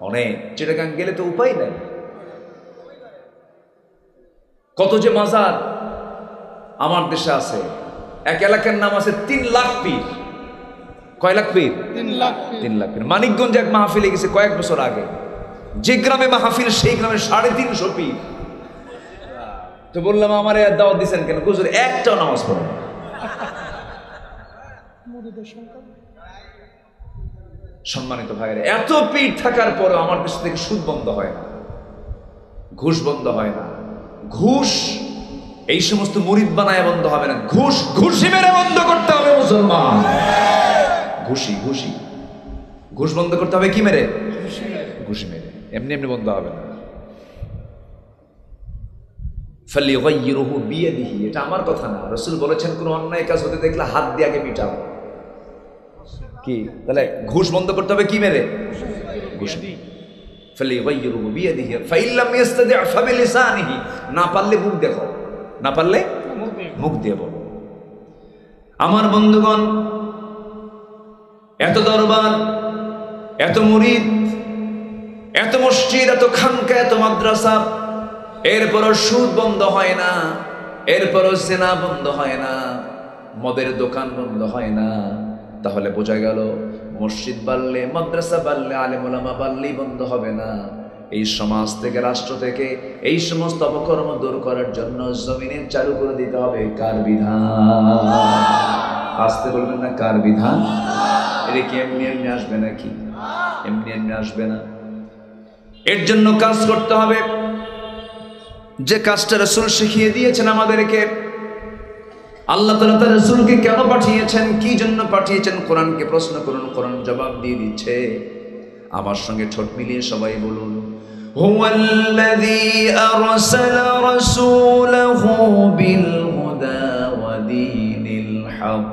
অনেক। চিটাগাং গেলে তো উপায় নাই, কত যে মাজার আমার দেশে আছে। এক এলাকার নাম আছে 3 লাখ পীর। কয় লাখ পীর? 3 লাখ পীর। মানিকগঞ্জে এক মাহফিলে গেছে কয়েক বছর আগে, যে গ্রামে মাহফিল সেই গ্রামে 350 পীর। তো বললাম আমারে দাওয়াত দিচ্ছেন কেন? হুজুর একটাও নামাজ পড়ে না। সম্মানিত ভাইরা, এত পীর থাকার পরেও আমার দেশ থেকে সুদ বন্ধ হয় না, ঘুষ বন্ধ হয় না। ঘুষ এই সমস্ত মুরিদ বানায় বন্ধ হবে না, ঘুষ ঘুষি মেরে বন্ধ করতে হবে মুসলমান। ঘুষি ঘুষি ঘুষ বন্ধ করতে হবে, কি মেরে? ঘুষি মেরে। এমনি এমনি বন্ধ হবে না। ফালিগাইয়িরহু বিয়াদিহি, এটা আমার কথা না, রাসূল বলেছেন কোন অন্যায় কাজ হতে দেখলে হাত দিয়ে আগে মিটাও। কি তাহলে ঘুষ বন্ধ করতে হবে কি মেরে? ঘুষি। ফালিগাইয়িরহু বিয়াদিহি ফাইন লাম ইস্তাদি' ফাবিলিসানিহি, না পারলে মুখ দেখো, না পারলে মুখ দিয়ে বলো। আমার বন্ধুগণ, এত দরবার, এত মুরিদ, এত মসজিদ, এত খানকা, এত মাদ্রাসা, এরপরও সুদ বন্ধ হয় না, এরপরও জিনা বন্ধ হয় না, মদের দোকান বন্ধ হয় না। তাহলে বোঝা গেল মসজিদ বাড়লে, মাদ্রাসা বাড়লে, আলেম ওলামা বাড়লেই বন্ধ হবে না। এই সমাজ থেকে, রাষ্ট্র থেকে এই সমস্ত অপকর্ম দূর করার জন্য জমিনে চালু করে দিতে হবে কার বিধান? আসতে বলবেন না, কার বিধান? এটা কি এমনি এমনি আসবে নাকি? এমনি এমনি আসবে না। এর জন্য কাজ করতে হবে যে কাজটা রাসূল শিখিয়ে দিয়েছেন আমাদেরকে। আল্লাহ তাআলা তার রাসূলকে কেন পাঠিয়েছেন, কি জন্য পাঠিয়েছেন? কোরআনকে প্রশ্ন করুন, কোরআন জবাব দিয়ে দিচ্ছে। আমার সঙ্গে ঠোঁট মিলিয়ে সবাই বলুন, হুয়াল্লাযী আরসালা রাসূলাহু বিল হুদা ওয়া দীনিল হক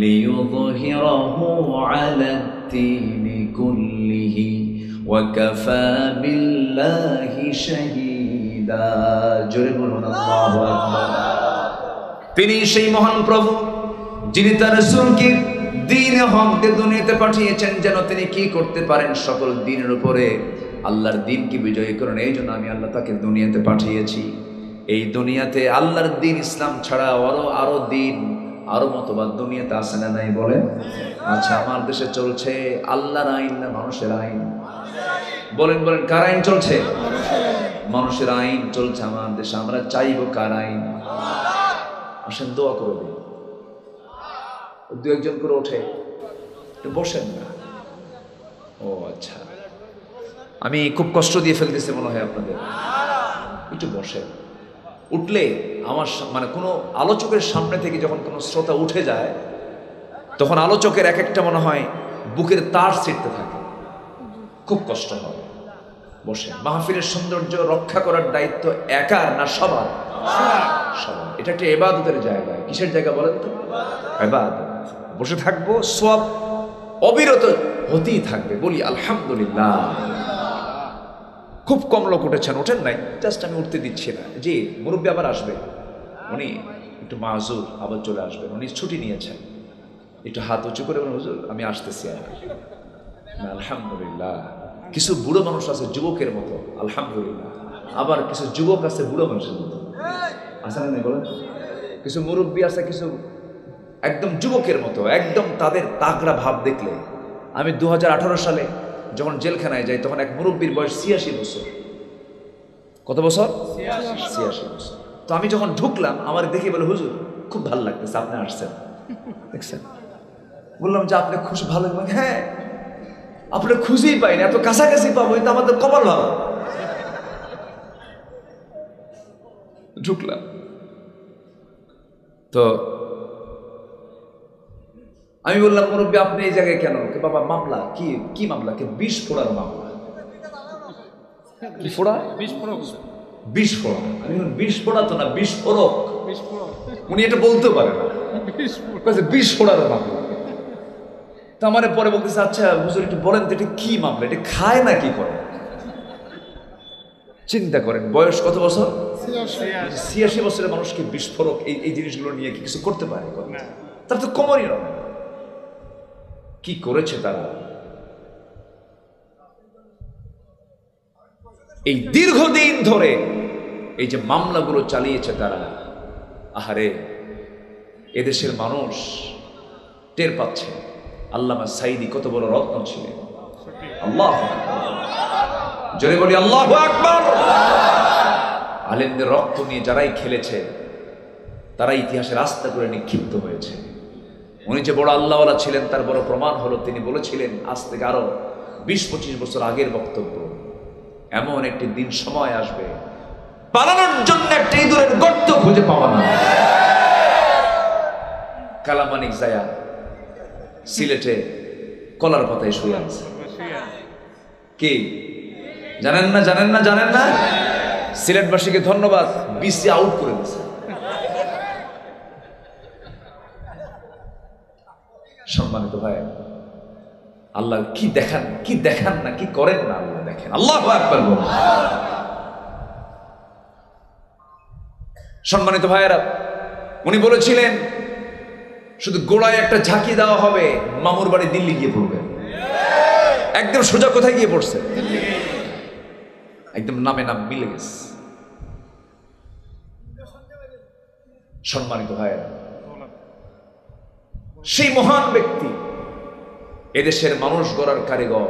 লিইয়ুযহিরাহু আলাদ-দীনি কুল্লিহি ওয়া কাফা বিল্লাহি শাহীদা। জোরে বলুন আল্লাহু আকবার। তিনি সেই মহান প্রভু যিনি তার রাসূলকে দ্বীন হক দিয়ে দুনিয়াতে পাঠিয়েছেন, যেন তিনি কি করতে পারেন? সকল দ্বীনের উপরে আল্লাহর দ্বীনকে বিজয়ী করেন। এই জন্য আমি আল্লাহ তাকে দুনিয়াতে পাঠিয়েছি। এই দুনিয়াতে আল্লাহর দ্বীন ইসলাম ছাড়া আরো দ্বীন, আরো মতবাদ দুনিয়াতে আছে না নাই বলেন? আচ্ছা, আমার দেশে চলছে আল্লাহর আইন না মানুষের আইন? বলেন বলেন, কার আইন চলছে? মানুষের আইন চলছে আমার দেশে। আমরা চাইবো কার আইন? আসেন দোয়া করে দিন। দু একজন করে ওঠে, একটু বসেন না। ও আচ্ছা, আমি খুব কষ্ট দিয়ে ফেলতেছি মনে হয় আপনাদের। একটু বসেন। উঠলে আমার মানে কোনো আলোচকের সামনে থেকে যখন কোনো শ্রোতা উঠে যায়, তখন আলোচকের এক একটা মনে হয় বুকের তার ছিঁড়তে থাকে, খুব কষ্ট হয়। বসেন। মাহফিলের সৌন্দর্য রক্ষা করার দায়িত্ব একার না সবার? সবার। এটা একটা ইবাদতের জায়গা। কিসের জায়গা বলেন তো? ইবাদত। বসে থাকবো, সওয়াব অবিরত হতেই থাকবে। বলি আলহামদুলিল্লাহ। খুব কম লোক উঠেছেন, ওঠেন নাই, জাস্ট আমি উঠতে দিচ্ছি না। জি মুরব্বী আবার আসবে, উনি একটু মাহুর আবার চলে আসবেন, উনি ছুটি নিয়েছেন। একটু হাত উঁচু করে বলেন, হুজুর আমি আসতেছি। আলহামদুলিল্লাহ। কিছু বুড়ো মানুষ আছে যুবকের মতো, আলহামদুলিল্লাহ। আবার কিছু যুবক আছে বুড়ো মানুষের মতো, আছে না বলেন? কিছু মুরব্বী আছে, কিছু একদম যুবকের মতো, একদম তাদের তাগড়া ভাব দেখলে। আমি 2018 সালে যখন জেলখানায় যাই, তখন এক মুরব্বীর বয়স 86 বছর। কত বছর? 86 বছর। তো আমি যখন ঢুকলাম, আমার দেখে বলে, হুজুর খুব ভালো লাগতেছে আপনি আসছেন, দেখছেন? বললাম যে আপনি খুশি? ভালো। হ্যাঁ, আপনি খুশিই পাইনি, এত কাছাকাছি পাবো, এটা আমাদের কপাল ভালো। ঢুকলাম তো আমি বললাম, মুরব্বী আপনি এই জায়গায় কেন? বাবা মামলা। কি কি মামলা? কি বিষ ফোড়ার মামলা। কি ফোড়া? বিষ ফোড়া। আমি বিষ ফোড়া তো না, বিস্ফোরক। উনি এটা বলতে পারে না, বিষ ফোড়ার মামলা। তো আমার পরে বলতেছে, আচ্ছা হুজুর একটু বলেন তো এটা কি মামলা, এটা খায় না কি করে? চিন্তা করেন বয়স কত বছর? 86 বছরের মানুষকে বিস্ফোরক এই জিনিসগুলো নিয়ে কি কিছু করতে পারে? তার তো কোমরই নয়। কি করেছে তারা? এই দীর্ঘদিন ধরে এই যে মামলাগুলো চালিয়েছে তারা, আহারে এদেশের মানুষ টের পাচ্ছে। আল্লামা সাঈদী কত বড় রত্ন ছিলেন। আল্লাহু আকবার, জোরে বলি আল্লাহু আকবার। আলেমদের রক্ত নিয়ে যারাই খেলেছে, তারা ইতিহাসে রাস্তা করে নিক্ষিপ্ত হয়েছে। উনি যে বড় আল্লাহওয়ালা ছিলেন তার বড় প্রমাণ হলো, তিনি বলেছিলেন আজ থেকে আরো 20-25 বছর আগের বক্তব্য, এমন একটি দিন সময় আসবে পালানোর জন্য একটা ইঁদুরের গর্ত খুঁজে পাওয়া না। কালামানিক জায়া সিলেটে কলার পাতায় শুয়ে আছে। কি জানেন না? জানেন না? জানেন না? সিলেটবাসীকে ধন্যবাদ, বিসি আউট করে দিয়েছে। সম্মানিত ভাই, আল্লাহ কি দেখান, কি দেখান না, কি করেন না আল্লাহ দেখেন। আল্লাহু আকবার বলুন। সম্মানিত ভাইয়েরা, উনি বলেছিলেন শুধু গোড়ায় একটা ঝাঁকি দেওয়া হবে, মামুর বাড়ি দিল্লি গিয়ে পড়বে। একদম সোজা কোথায় গিয়ে পড়ছে? একদম নামে নাম মিলে গেছে। সম্মানিত ভাইয়েরা, সেই মহান ব্যক্তি এদেশের মানুষ গড়ার কারিগর,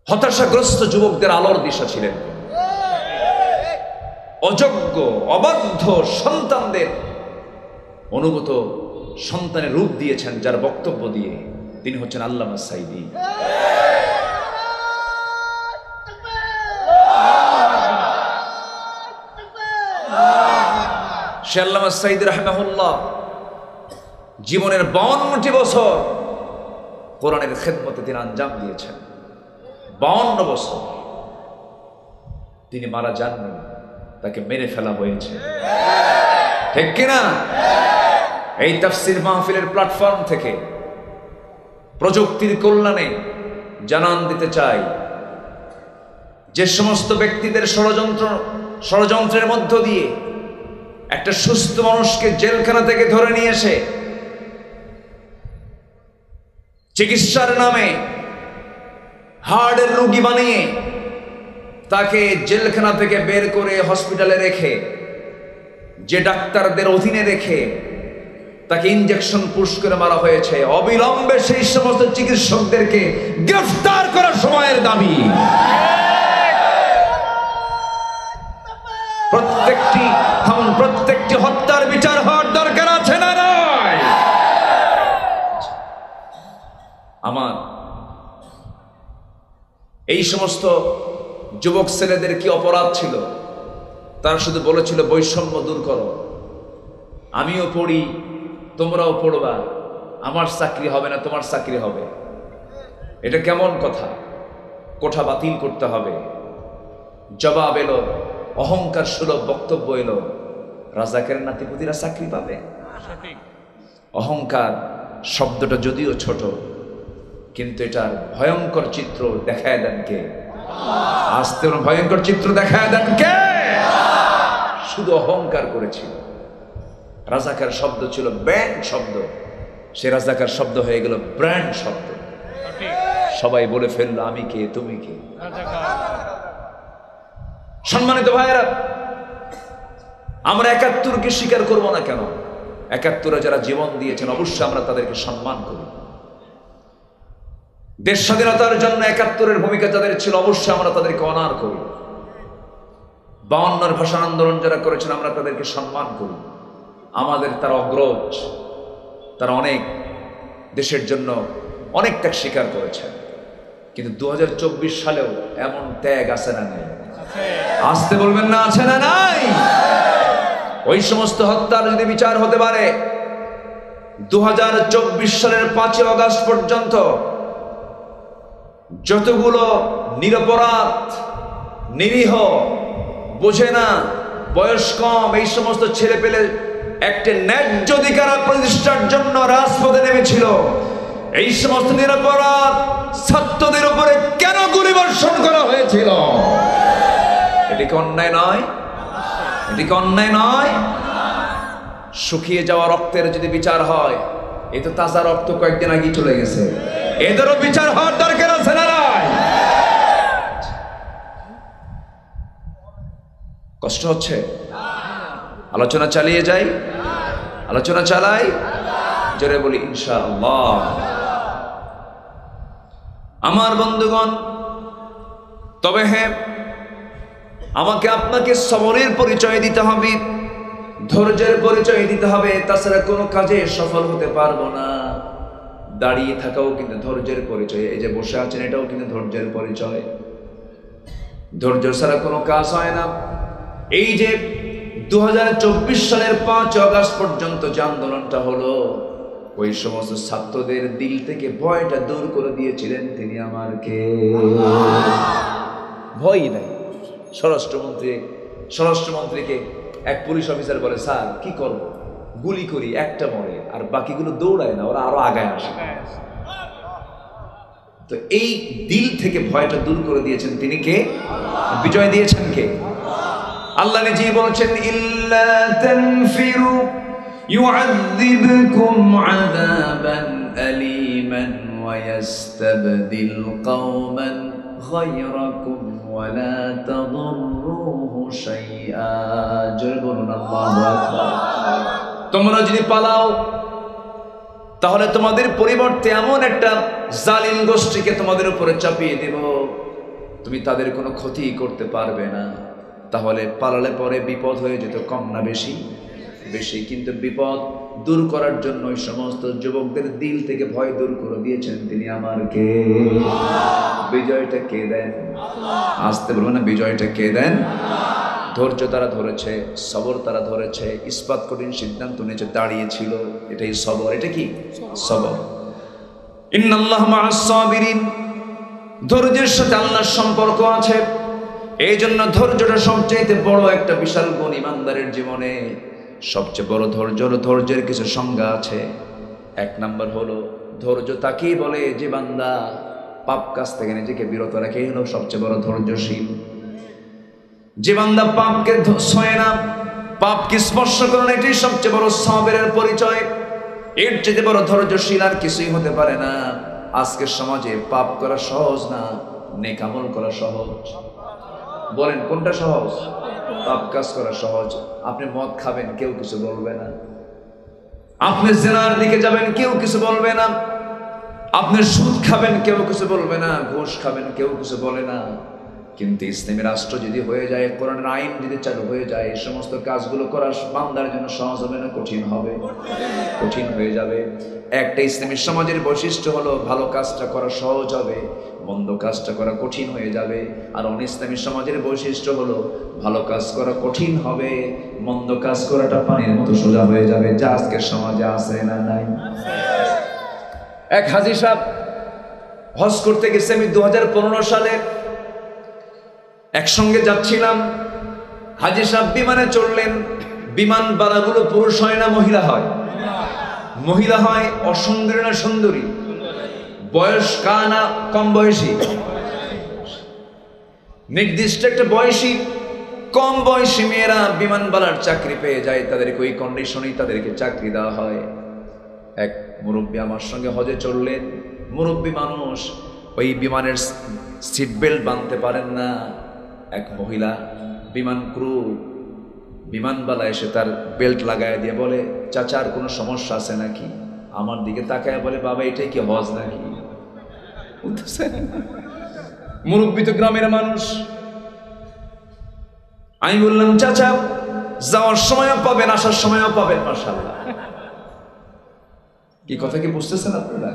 হতাশাগ্রস্ত যুবকদের আলোর দিশা ছিলেন। অযোগ্য অবাধ্য সন্তানদের অনুগত সন্তানের রূপ দিয়েছেন যার বক্তব্য দিয়ে, তিনি হচ্ছেন আল্লামা সাঈদী। সে আল্লামা সাঈদী রাহিমাহুল্লাহ জীবনের 52টি বছর কোরআনের খেদমতে তিনি আঞ্জাম দিয়েছেন। 52 বছর তিনি মারা যাননি, তাকে মেরে ফেলা হয়েছে, ঠিক কিনা? এই তাফসীর মাহফিলের প্ল্যাটফর্ম থেকে প্রযুক্তির কল্যাণে জানান দিতে চাই, যে সমস্ত ব্যক্তিদের ষড়যন্ত্রের মধ্য দিয়ে একটা সুস্থ মানুষকে জেলখানা থেকে ধরে নিয়ে এসে চিকিৎসার নামে হার্টের রোগী বানিয়ে তাকে জেলখানা থেকে বের করে হসপিটালে রেখে, যে ডাক্তারদের অধীনে রেখে তাকে ইনজেকশন পুশ করে মারা হয়েছে, অবিলম্বে সেই সমস্ত চিকিৎসকদেরকে গ্রেফতার করার সময়ের দাবি। প্রত্যেকটি হত্যার বিচার হওয়ার দরকার আছে না নয়? আমার এই সমস্ত যুবক ছেলেদের কি অপরাধ ছিল? তারা শুধু বলেছিল বৈষম্য দূর করো, আমিও পড়ি তোমরাও পড়বা, আমার চাকরি হবে না তোমার চাকরি হবে। এটা কেমন কথা? কোঠা বাতিল করতে হবে। জবাব এলো, অহংকার সুলভ বক্তব্য এলো, রাজাকের নাতিপুতিরা চাকরি পাবে। অহংকার শব্দটা যদিও ছোট, কিন্তু এটার ভয়ঙ্কর চিত্র দেখায় দেন কে? আস্তে ভয়ঙ্কর চিত্র দেখায় দেন কে? শুধু অহংকার করেছিল। রাজাকার শব্দ ছিল ব্যান্ড শব্দ, সে রাজাকার শব্দ হয়ে গেল ব্র্যান্ড শব্দ। সবাই বলে ফেললো আমি কে, তুমি কে। সম্মানিত ভাইয়েরা, আমরা ৭১কে স্বীকার করব না কেন? ৭১-এ যারা জীবন দিয়েছেন অবশ্যই আমরা তাদেরকে সম্মান করি। দেশ স্বাধীনতার জন্য ৭১-এর ভূমিকা যাদের ছিল অবশ্যই আমরা তাদেরকে অনার করি। ৫২-এর ভাষা আন্দোলন যারা করেছেন আমরা তাদেরকে সম্মান করি। আমাদের তারা অগ্রজ, তারা অনেক দেশের জন্য অনেক ত্যাগ স্বীকার করেছেন। কিন্তু ২০২৪ সালেও এমন ত্যাগ আছে না নাই? আসতে বলবেন না, আছে না নাই? ওই সমস্ত হত্যার যদি বিচার হতে পারে ২০২৪ সালের ৫ই আগস্ট পর্যন্ত যতগুলো নিরপরাধ, নিরীহ, বোঝে না, বয়স কম এই সমস্ত ছেলে পেলে একটা ন্যায্য অধিকার প্রতিষ্ঠার জন্য রাজপথে নেমেছিল, এই সমস্ত নিরপরাধ ছাত্রদের উপরে কেন গুলিবর্ষণ করা হয়েছিল? এটি কি অন্যায় নয়? এটি কি অন্যায় নয়? শুকিয়ে যাওয়া রক্তের যদি বিচার হয়, এ তো তাজা রক্ত কয়েকদিন আগে চলে গেছে, এদেরও বিচার হওয়ার দরকার আছে না নাই? কষ্ট হচ্ছে? আলোচনা চালিয়ে যাই, আলোচনা চালাই, জোরে বলি ইনশাআল্লাহ। আমার বন্ধুগণ, তবে হ্যাঁ, আমাকে আপনাকে সবরের পরিচয় দিতে হবে, ধৈর্যের পরিচয় দিতে হবে, তাছাড়া কোনো কাজে সফল হতে পারবো না। দাঁড়িয়ে থাকাও কিন্তু ধৈর্যের পরিচয়, এই যে বসে আছেন এটাও কিন্তু ধৈর্যের পরিচয়। ধৈর্য ছাড়া কোনো কাজ হয় না। এই যে ২০২৪ সালের ৫ আগস্ট পর্যন্ত যে আন্দোলনটা হলো, ওই সমস্ত ছাত্রদের দিল থেকে ভয়টা দূর করে দিয়েছিলেন তিনি আমার কে? ভয় নাই। স্বরাষ্ট্রমন্ত্রীকে এক পুলিশ অফিসার বলে, স্যার কি করব? গুলি করি, একটা মরে আর বাকিগুলো দৌড়ায় না, ওরা আরো আগায় আসে। তো এই দিল থেকে ভয়টা দূর করে দিয়েছেন তিনি কে? বিজয় দিয়েছেন কে? আল্লাহ নিজেই বলেছেন, ইল্লা তানফিরু ইউআযিবকুম আযাবান আলীমান ওয়া ইস্তাবদিল কওমান গায়রাকুম ওয়া লা তাদুররুহু শাইআ। জোরে বলুন আল্লাহু আকবার। তোমরা যদি পালাও তাহলে তোমাদের পরিবর্তে এমন একটা জালিম গোষ্ঠীকে তোমাদের উপরে চাপিয়ে দেব, তুমি তাদের কোনো ক্ষতি করতে পারবে না। তাহলে পালালে পরে বিপদ হয়ে যেত কম না বেশি? বেশি। কিন্তু বিপদ দূর করার জন্য ওই সমস্ত যুবকদের দিল থেকে ভয় দূর করে দিয়েছেন তিনি আমার কে? বিজয়টা কে দেন? আসতে বলবো না, বিজয়টা কে দেন? ধৈর্য তারা ধরেছে, সবর তারা ধরেছে, ইস্পাত কঠিন সিদ্ধান্ত নিয়েছে, দাঁড়িয়েছিল, এটাই সবর। এটা কি সবর? ইন্নাল্লাহা মা'আস সাবিরিন। ধৈর্যের সাথে আল্লাহর সম্পর্ক আছে। এই জন্য ধৈর্যটা সবচেয়ে বড় একটা বিশাল গুণ ইমানদারের জীবনে। সবচেয়ে বড় ধৈর্য হলো, ধৈর্যের কিছু সংজ্ঞা আছে। ১ নাম্বার হলো ধৈর্য তাকেই বলে যে বান্দা পাপ কাজ থেকে নিজেকে বিরত রাখে, হলো সবচেয়ে বড় ধৈর্যশীল। যে বান্দা পাপকে ছয় না, পাপকে স্পর্শ করে না, এটাই সবচেয়ে বড় সবরের পরিচয়। এর চেয়ে বড় ধৈর্যশীল আর কিছুই হতে পারে না। আজকের সমাজে পাপ করা সহজ না, নেক আমল করা সহজ। বলেন কোনটা সহজ? পাপ কাজ করা সহজ। আপনি মদ খাবেন, কেউ কিছু বলবে না। আপনি জিনার দিকে যাবেন, কেউ কিছু বলবে না। আপনি সুদ খাবেন, কেউ কিছু বলবে না। ঘুষ খাবেন, কেউ কিছু বলে না। কিন্তু ইসলামী রাষ্ট্র যদি হয়ে যায়, কোরআনের আইন যদি চালু হয়ে যায়, এই সমস্ত কাজগুলো করা বান্দার জন্য সহজ হবে না কঠিন হবে? কঠিন হয়ে যাবে। একটা ইসলামী সমাজের বৈশিষ্ট্য হলো ভালো কাজটা করা সহজ হবে, মন্দ কাজটা করা কঠিন হয়ে যাবে। আর অনিসলামী সমাজের বৈশিষ্ট্য হলো ভালো কাজ করা কঠিন হবে, মন্দ কাজ করাটা পানির মতো সোজা হয়ে যাবে। যা আজকের সমাজে আছে না নাই? এক হাজী সাহেব হজ করতে গেছে, আমি 2015 সালে একসঙ্গে যাচ্ছিলাম। হাজী সাহেব বিমানে চড়লেন। বিমান বালাগুলো পুরুষ হয় না মহিলা হয়? মহিলা হয়। অসুন্দরী না সুন্দরী? বয়স কানা কম বয়সী, নির্দিষ্ট একটা বয়সী কম বয়সী মেয়েরা বিমানবালার চাকরি পেয়ে যায়, তাদেরকে ওই কন্ডিশনেই তাদেরকে চাকরি দেওয়া হয়। এক মুরব্বী আমার সঙ্গে হজে চললেন, মুরব্বী মানুষ, ওই বিমানের সিট বেল্ট বাঁধতে পারেন না। এক মহিলা বিমান ক্রু, বিমানবালা এসে তার বেল্ট লাগায় দিয়ে বলে, চাচার কোনো সমস্যা আছে নাকি? আমার দিকে তাকায় বলে, বাবা এটাই কি হজ নাকি? মুরব্বী তো গ্রামের মানুষ। আমি বললাম, চাচা যাওয়ার সময়ও পাবেন, আসার সময়ও পাবেন, মাশাআল্লাহ। কি কথা কি বুঝতেছেন আপনারা?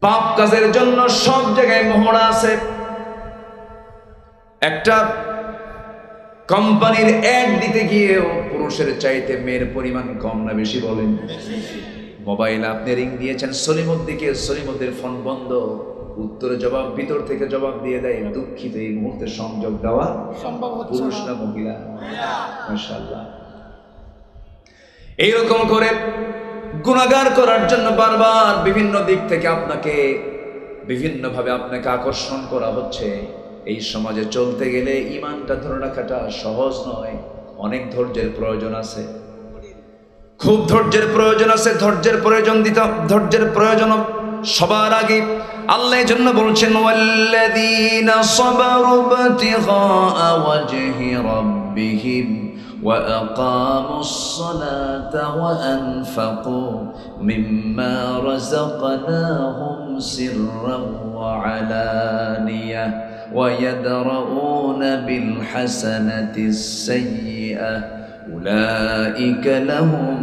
পাপ কাজের জন্য সব জায়গায় মোহরা আছে। একটা কোম্পানির অ্যাড দিতে গিয়েও পুরুষের চাইতে মেয়ের পরিমাণ কম না বেশি বলেন? মোবাইল আপনি রিং দিয়েছেন সলিমুদ্দিকে, সলিমুদ্দির ফোন বন্ধ, উত্তরে জবাব, ভিতর থেকে জবাব দিয়ে দেয়, দুঃখিত এই মুহূর্তে সংযোগ দেওয়া সম্ভব হচ্ছে না। পুরুষ না মহিলা? মাশাআল্লাহ। এইরকম করে গুনাহগার করার জন্য বারবার বিভিন্ন দিক থেকে আপনাকে বিভিন্নভাবে আপনাকে আকর্ষণ করা হচ্ছে। এই সমাজে চলতে গেলে ঈমানটা ধরে রাখাটা সহজ নয়, অনেক ধৈর্যের প্রয়োজন আছে, খুব ধৈর্যের প্রয়োজন আছে। ধৈর্যের প্রয়োজন সবার আগে আল্লাহ এর জন্য বলছেন, ওয়াল্লাযীনা সাবারু ইবতিগা ওয়াজহি রাব্বিহিম ওয়া আকামুস সালাতা ওয়া আনফাকু মিম্মা রাযাকনাহুম সিররান ওয়া আলানিয়া ওয়া ইয়াদরাউনা বিল হাসানাতিস সাইয়্যিআহ উলাইকা লাহুম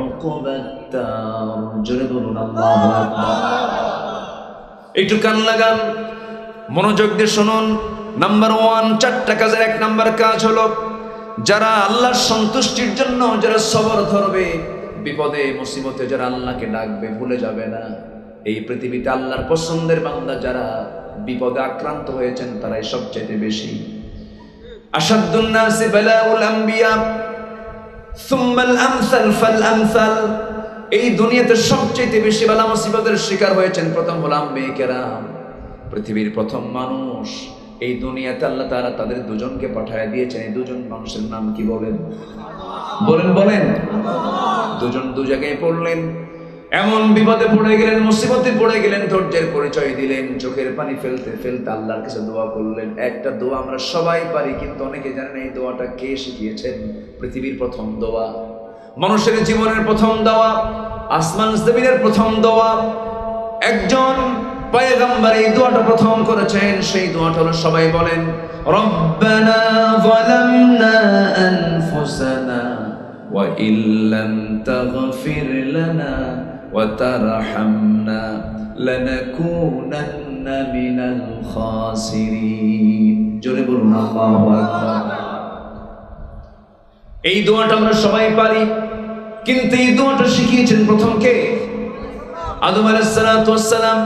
উকুবাত দার। জোরে বলুন আল্লাহু আকবার। একটু কান লাগান, মনোযোগ দিয়ে শুনুন। নাম্বার 1, 4টা কাজের 1 নাম্বার কাজ হলো, যারা আল্লাহর সন্তুষ্টির জন্য যারা সবর ধরবে, বিপদে মুসিবতে যারা আল্লাহকে ডাকবে, ভুলে যাবে না। এই পৃথিবীতে আল্লাহর পছন্দের বান্দা যারা বিপদে আক্রান্ত হয়েছেন তারাই সবচেয়ে বেশি। আশাদ্দুন নাসি বালাউল আম্বিয়া সুম্মাল আমসাল ফাল আমসাল। এই দুনিয়াতে সবচেয়ে বেশি বালা মুসিবতের শিকার হয়েছেন প্রথম হলো আম্বিয়া কেরাম, পৃথিবীর প্রথম মানুষ। এই দুনিয়াতে আল্লাহ তাআলা তাদের দুজনকে পাঠিয়ে দিয়েছেন। এই দুজন মানুষের নাম কি বলেন? বলেন। দুজন দু জায়গায় পড়লেন, এমন বিপদে পড়ে গেলেন, মুসিবতে পড়ে গেলেন, ধৈর্যের পরিচয় দিলেন, চোখের পানি ফেলতে ফেলতে আল্লাহর কাছে দোয়া করলেন। একটা দোয়া আমরা সবাই পারি, কিন্তু অনেকে জানেন এই দোয়াটা কে শিখিয়েছেন? পৃথিবীর প্রথম দোয়া, মানুষের জীবনের প্রথম দোয়া, আসমান জমিনের প্রথম দোয়া, একজন পয়গম্বর এই দোয়াটা প্রথম করেছেন। সেই দোয়াটা হলো, সবাই বলেন, রব্বানা যালামনা আনফুসানা ওয়া ইল্লাম তাগফির লানা ওয়া তারহামনা লানাকুনান্না মিনাল খাসিরিন। জোরে বলুন আল্লাহু আকবার। এই দোয়াটা আমরা সবাই পারি, কিন্তু এই দোয়াটা শিখিয়েছেন প্রথম কে? আদম আলাইহিস সালাতু ওয়াস সালাম।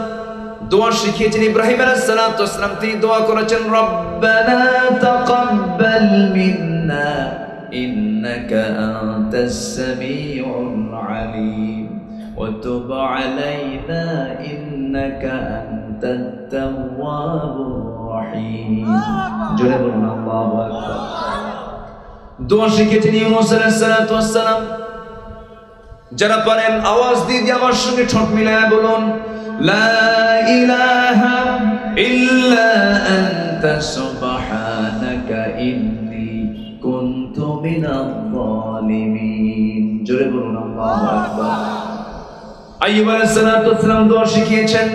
দোয়া শিখিয়েছেন ইব্রাহিম আলাইহিস সালাতু ওয়াস সালাম। তিনি দোয়া করেছেন, রব্বানা তাকাব্বাল মিন্না ইন্নাকা আনতাস সামিউল আলিম ওয়া তুব আলাইনা ইন্নাকা আনতাত তাওয়াবুর রহিম। জোরে বলুন আল্লাহু আকবার। দোয়া শিখিয়েছেন ইউনূস আলাইহিস সালাতু ওয়াস সালাম। যারা পারেন আওয়াজ দিয়ে আমার সঙ্গে ঠোঁট মিলায় বলুন, লা ইলাহা ইল্লা আনতা সুবহানাকা ইন্নী কুনতু মিনাল যালিমিন। জোরে বলুন আল্লাহু আকবার। আইয়ুব আলাইহিস সালাতু ওয়াস সালাম দোয়া শিখিয়েছেন,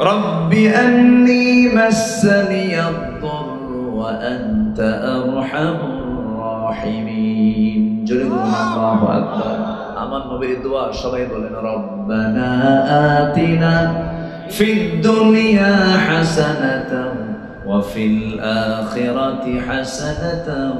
রব্বি আন্নী মাসসানিয়াদ-দুররু ওয়া আনতা আরহামুর রাহিমিন। জোরে বলুন আল্লাহু আকবার। আমার নবীর দোয়া সবাই বলেন, রব্বানা আতিনা ফিদ দুনিয়া হাসানাতাও ওয়া ফিল আখিরাতি হাসানাতাও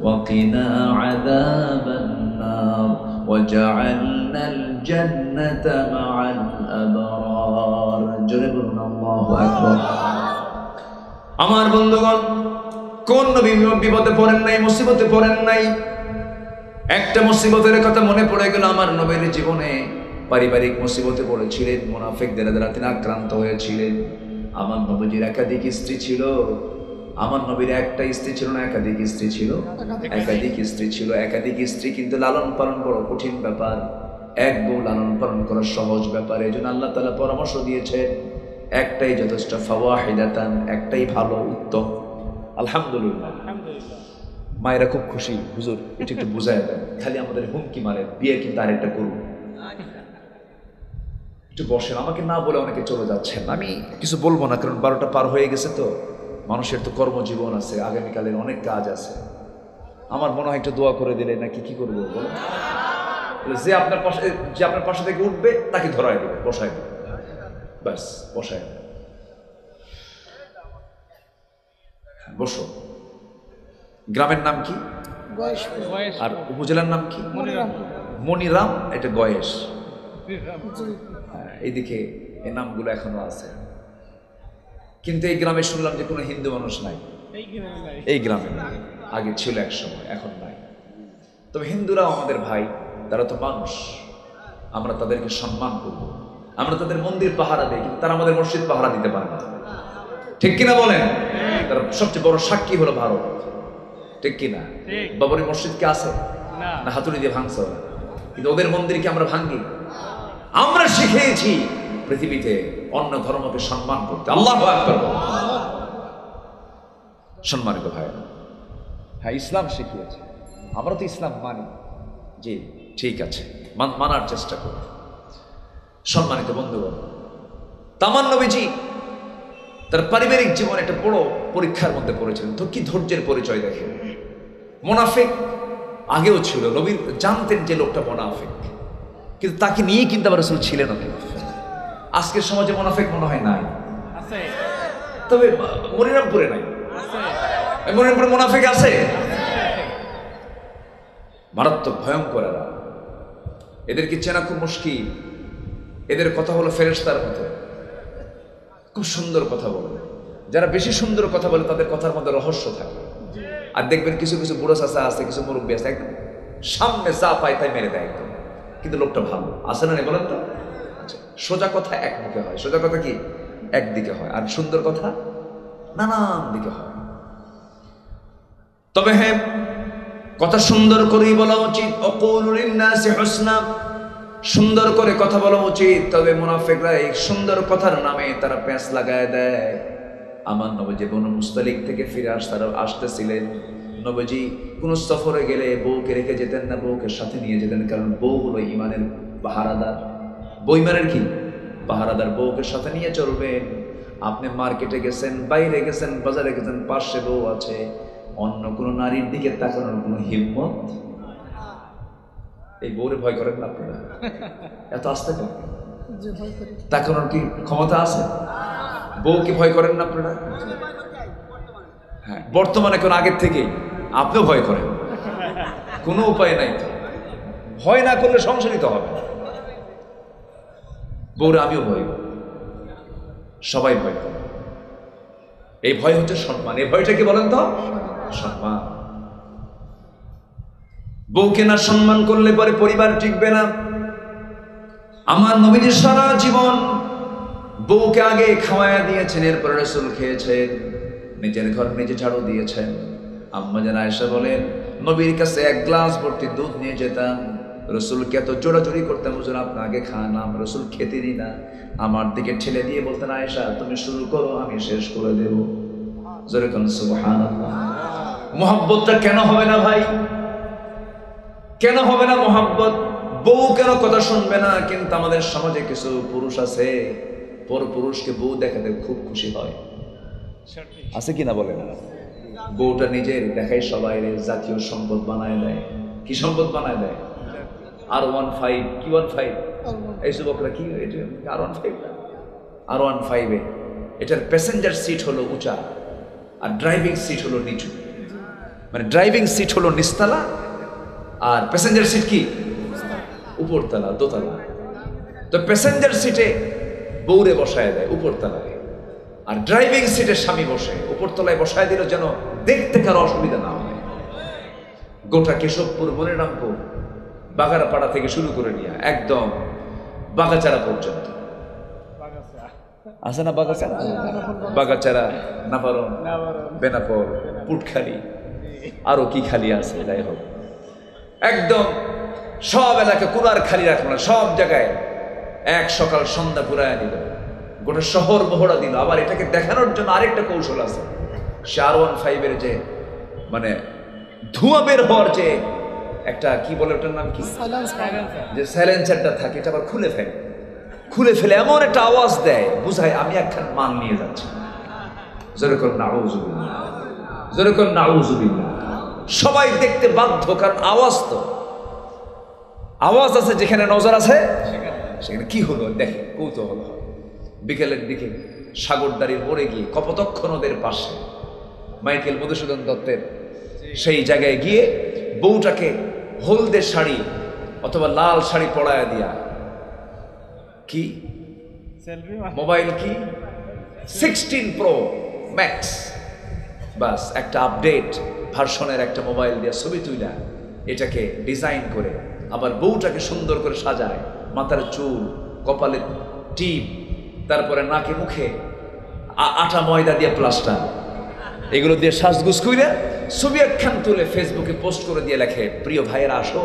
ওয়া কিনা আযাবান নার ওয়াজআলনাল জান্নাতা মা'আল আবরার। জোরে বলুন আল্লাহু আকবার। আমার বন্ধুগণ, কোন নবী বিপদে পড়েন নাই, মুসিবতে পড়েন নাই? একটা মুসিবতের কথা মনে পড়ে গেল আমার নবীর জীবনে। পারিবারিক মুসিবতে পড়েছিলেন, মুনাফিকদের দ্বারা তিনি আক্রান্ত হয়েছিলেন। আমার নবীজির একাধিক স্ত্রী ছিল। আমার নবীর একটা স্ত্রী ছিল না, একাধিক স্ত্রী ছিল? একাধিক স্ত্রী ছিল। একাধিক স্ত্রী কিন্তু লালন পালন বড় কঠিন ব্যাপার, এক বউ লালন পালন করা সহজ ব্যাপার। এই জন্য আল্লাহ তাআলা পরামর্শ দিয়েছে একটাই যথেষ্ট, ফাওয়াহিদাতান, একটাই ভালো, উত্তম। আলহামদুলিল্লাহ। মায়েরা খুব খুশি, হুজুর এটা একটু বুঝায় দেন, খালি আমাদের হুমকি মারে বিয়ে কিন্তু আরেকটা করুন, একটু বসেন, আমাকে না বলে অনেকে চলে যাচ্ছেন। আমি কিছু বলবো না, কারণ 12টা পার হয়ে গেছে, তো মানুষের তো কর্মজীবন আছে, আগামীকালের অনেক কাজ আছে। আমার মনে হয় একটু দোয়া করে দিলে নাকি কি করবো বলেন? যে আপনার পাশে থেকে উঠবে তাকে ধরায় দেবে, বসায় দেবে, ব্যাস বসায় দেবে। বসো। গ্রামের নাম কি? আর উপজেলার নাম কি? মনিরাম। এটা গয়েশ। এইদিকে এই নামগুলো এখনো আছে, কিন্তু এই গ্রামে শুনলাম যে কোনো হিন্দু মানুষ নাই। এই গ্রামে আগে ছিল এক সময়, এখন নাই। তবে হিন্দুরাও আমাদের ভাই, তারা তো মানুষ, আমরা তাদেরকে সম্মান করব। আমরা তাদের মন্দির পাহারা দেই, কিন্তু তারা আমাদের মসজিদ পাহারা দিতে পারে না, ঠিক কিনা বলেন? তার সবচেয়ে বড় সাক্ষী হলো ভারত, ঠিক কিনা? বাবরি মসজিদ কি আছে না? হাতুড়ি দিয়ে ভাঙছে ওরা, কিন্তু ওদের মন্দিরকে আমরা ভাঙি। আমরা শিখেছি পৃথিবীতে অন্য ধর্মকে সম্মান করতে। আল্লাহু আকবার। সম্মানিত ভাই, হ্যাঁ ইসলাম শিখিয়েছে, আমরা তো ইসলাম মানি, জি ঠিক আছে, মানার চেষ্টা করি। সম্মানিত বন্ধুগণ, তামান নবীজি তার পারিবারিক জীবন একটা বড় পরীক্ষার মধ্যে পড়েছিলেন। তো কি ধৈর্যের পরিচয় দেখেন। মুনাফিক আগেও ছিল, নবী জানতেন যে লোকটা মুনাফিক, কিন্তু তাকে নিয়ে কিন্তু আবার রাসূল ছিলেন না। আজকের সমাজে মুনাফিক মনে হয় নাই, তবে মনিরামপুরে নাই। মনিরামপুরে মুনাফিক আছে, মারাত্মক ভয়ঙ্কর। এদেরকে চেনা খুব মুশকিল। এদের কথা হলো ফেরেশতার মতো, খুব সুন্দর কথা বলে। যারা বেশি সুন্দর কথা বলে তাদের কথার মধ্যে রহস্য থাকে। আর দেখবেন কিছু কিছু বুড়ো চাচা আছে, কিছু মুরব্বী আছে, একদম সামনে যা পায় তাই মেরে দেয় একদম, কিন্তু লোকটা ভালো আছে না? বলেন তো। সোজা কথা একদিকে হয়, সোজা কথা কি একদিকে হয়, আর সুন্দর কথা নানান দিকে হয়। তবে হ্যাঁ, কথা সুন্দর করেই বলা উচিত। অকুলু লিন্নাসি হুসনা, সুন্দর করে কথা বলা উচিত। তবে মুনাফিকরা এই সুন্দর কথার নামে তারা প্যাঁচ লাগায় দেয়। আমার নবীজি বনু মুস্তালিক থেকে ফিরে আসতেছিলেন। নবীজি কোন সফরে গেলে বউকে রেখে যেতেন না, বউকে সাথে নিয়ে যেতেন, কারণ বউ হলো ইমানের পাহারাদার। বউ ইমানের কি পাহারাদার, বউকে সাথে নিয়ে চলবেন। আপনি মার্কেটে গেছেন, বাইরে গেছেন, বাজারে গেছেন, পাশে বউ আছে, অন্য কোন নারীর দিকে তাকানোর কোন হিম্মত? এই বউরে ভয় করেন না আপনারা? এত আস্তে কেন? তাকানোর কি ক্ষমতা আছে? বউকে ভয় করেন না আপনারা? হ্যাঁ, বর্তমানে কোন আগের থেকেই আপনিও ভয় করেন, কোনো উপায় নাই। ভয় না করলে সংসারিত হবে। বউরে আমিও ভয় করি, সবাই ভয় করে। এই ভয় হচ্ছে সম্মান। এই ভয়টা কি বলেন তো? সম্মান। বউকে না সম্মান করলে পরে পরিবার টিকবে না। আমার নবীজি সারা জীবন বউকে আগে খাওয়ায়া দিয়েছেন, এরপরে রাসূল খেয়েছেন, নিজের ঘর নিজে ঝাড়ু দিয়েছেন। আম্মা জান আয়েশা বলেন, নবীর কাছে এক গ্লাস ভর্তি দুধ নিয়ে যেতাম, রাসূলকে এত জোরাজুরি করতাম, হুজুর আপনি আগে খান। রাসূল খেতেনই না, আমার দিকে ঠেলে দিয়ে বলতেন, আয়েশা তুমি শুরু করো, আমি শেষ করে দেব। জোরে কোন সুবহানাল্লাহ। মুহাব্বতটা কেন হবে না ভাই? কেন হবে না মুহাব্বত? বউ কেন কথা শুনবে না? কিন্তু আমাদের সমাজে কিছু পুরুষ আছে, পর পুরুষকে বউ দেখাতে খুব খুশি হয়, আছে কিনা বলেন? বউটা নিজের দেখাই সবাই জাতীয় সম্পদ বানায় দেয়। কি সম্পদ বানায় দেয়? R15। কি 15? এই যুবকরা কি R15? R15 এটার প্যাসেঞ্জার সিট হলো উঁচা, আর ড্রাইভিং সিট হলো নিচু। মানে ড্রাইভিং সিট হলো নিচতলা, আর প্যাসেঞ্জার সিট কি উপরতলা, দোতলা। তো প্যাসেঞ্জার সিটে বউরে বসায় দেয় উপরতলায়, আর ড্রাইভিং সিটে স্বামী বসে উপরতলায় বসায় দিল, যেন দেখতে কারো অসুবিধা না হয়। গোটা কেশবপুর, মনিরামপুর, বাগারপাড়া থেকে শুরু করে নিয়ে একদম বাগাচারা পর্যন্ত আছে না? বাগাচারা, বাগাচারা, নাভারন, বেনাপোল, পুটখালি, আরো কি খালি আছে, যাই হোক একদম সব এলাকা কুলার খালি রাখলো না, সব জায়গায় এক সকাল সন্ধ্যা ঘুরায় দিল, গোটা শহর মহড়া দিল। আবার এটাকে দেখানোর জন্য আরেকটা কৌশল আছে, R15 যে মানে ধোঁয়া বের হওয়ার যে একটা কি বলে ওটার নাম কি, যে সাইলেন্সারটা থাকে, এটা আবার খুলে ফেলে এমন একটা আওয়াজ দেয়, বুঝায় আমি একখান মাল নিয়ে যাচ্ছি। যেরকম নাউজুবিল্লাহ, যেরকম নাউজুবিল্লাহ, সবাই দেখতে বাধ্য, কারণ আওয়াজ আছে যেখানে নজর আছে সেখানে কি হলো দেখে কৌতূহল হয়। বিকেলের দিকে সাগরদাড়ির মোড়ে গিয়ে কপোতক্ষ নদের পাশে মাইকেল মধুসূদন দত্তের সেই জায়গায় গিয়ে বউটাকে হলদে শাড়ি অথবা লাল শাড়ি পরায়া দিয়া, কি মোবাইল কি 16 Pro Max, বাস একটা আপডেট ভার্সনের একটা মোবাইল দিয়ে ছবি তুইলা এটাকে ডিজাইন করে আবার বউটাকে সুন্দর করে সাজায়, মাথার চুল, কপালে টিপ, তারপরে নাকে মুখে আটা ময়দা দিয়ে প্লাস্টার, এগুলো দিয়ে সাজগুজ কইরা ছবি একখান তুলে ফেসবুকে পোস্ট করে দিয়ে লেখে, প্রিয় ভাইয়েরা আসো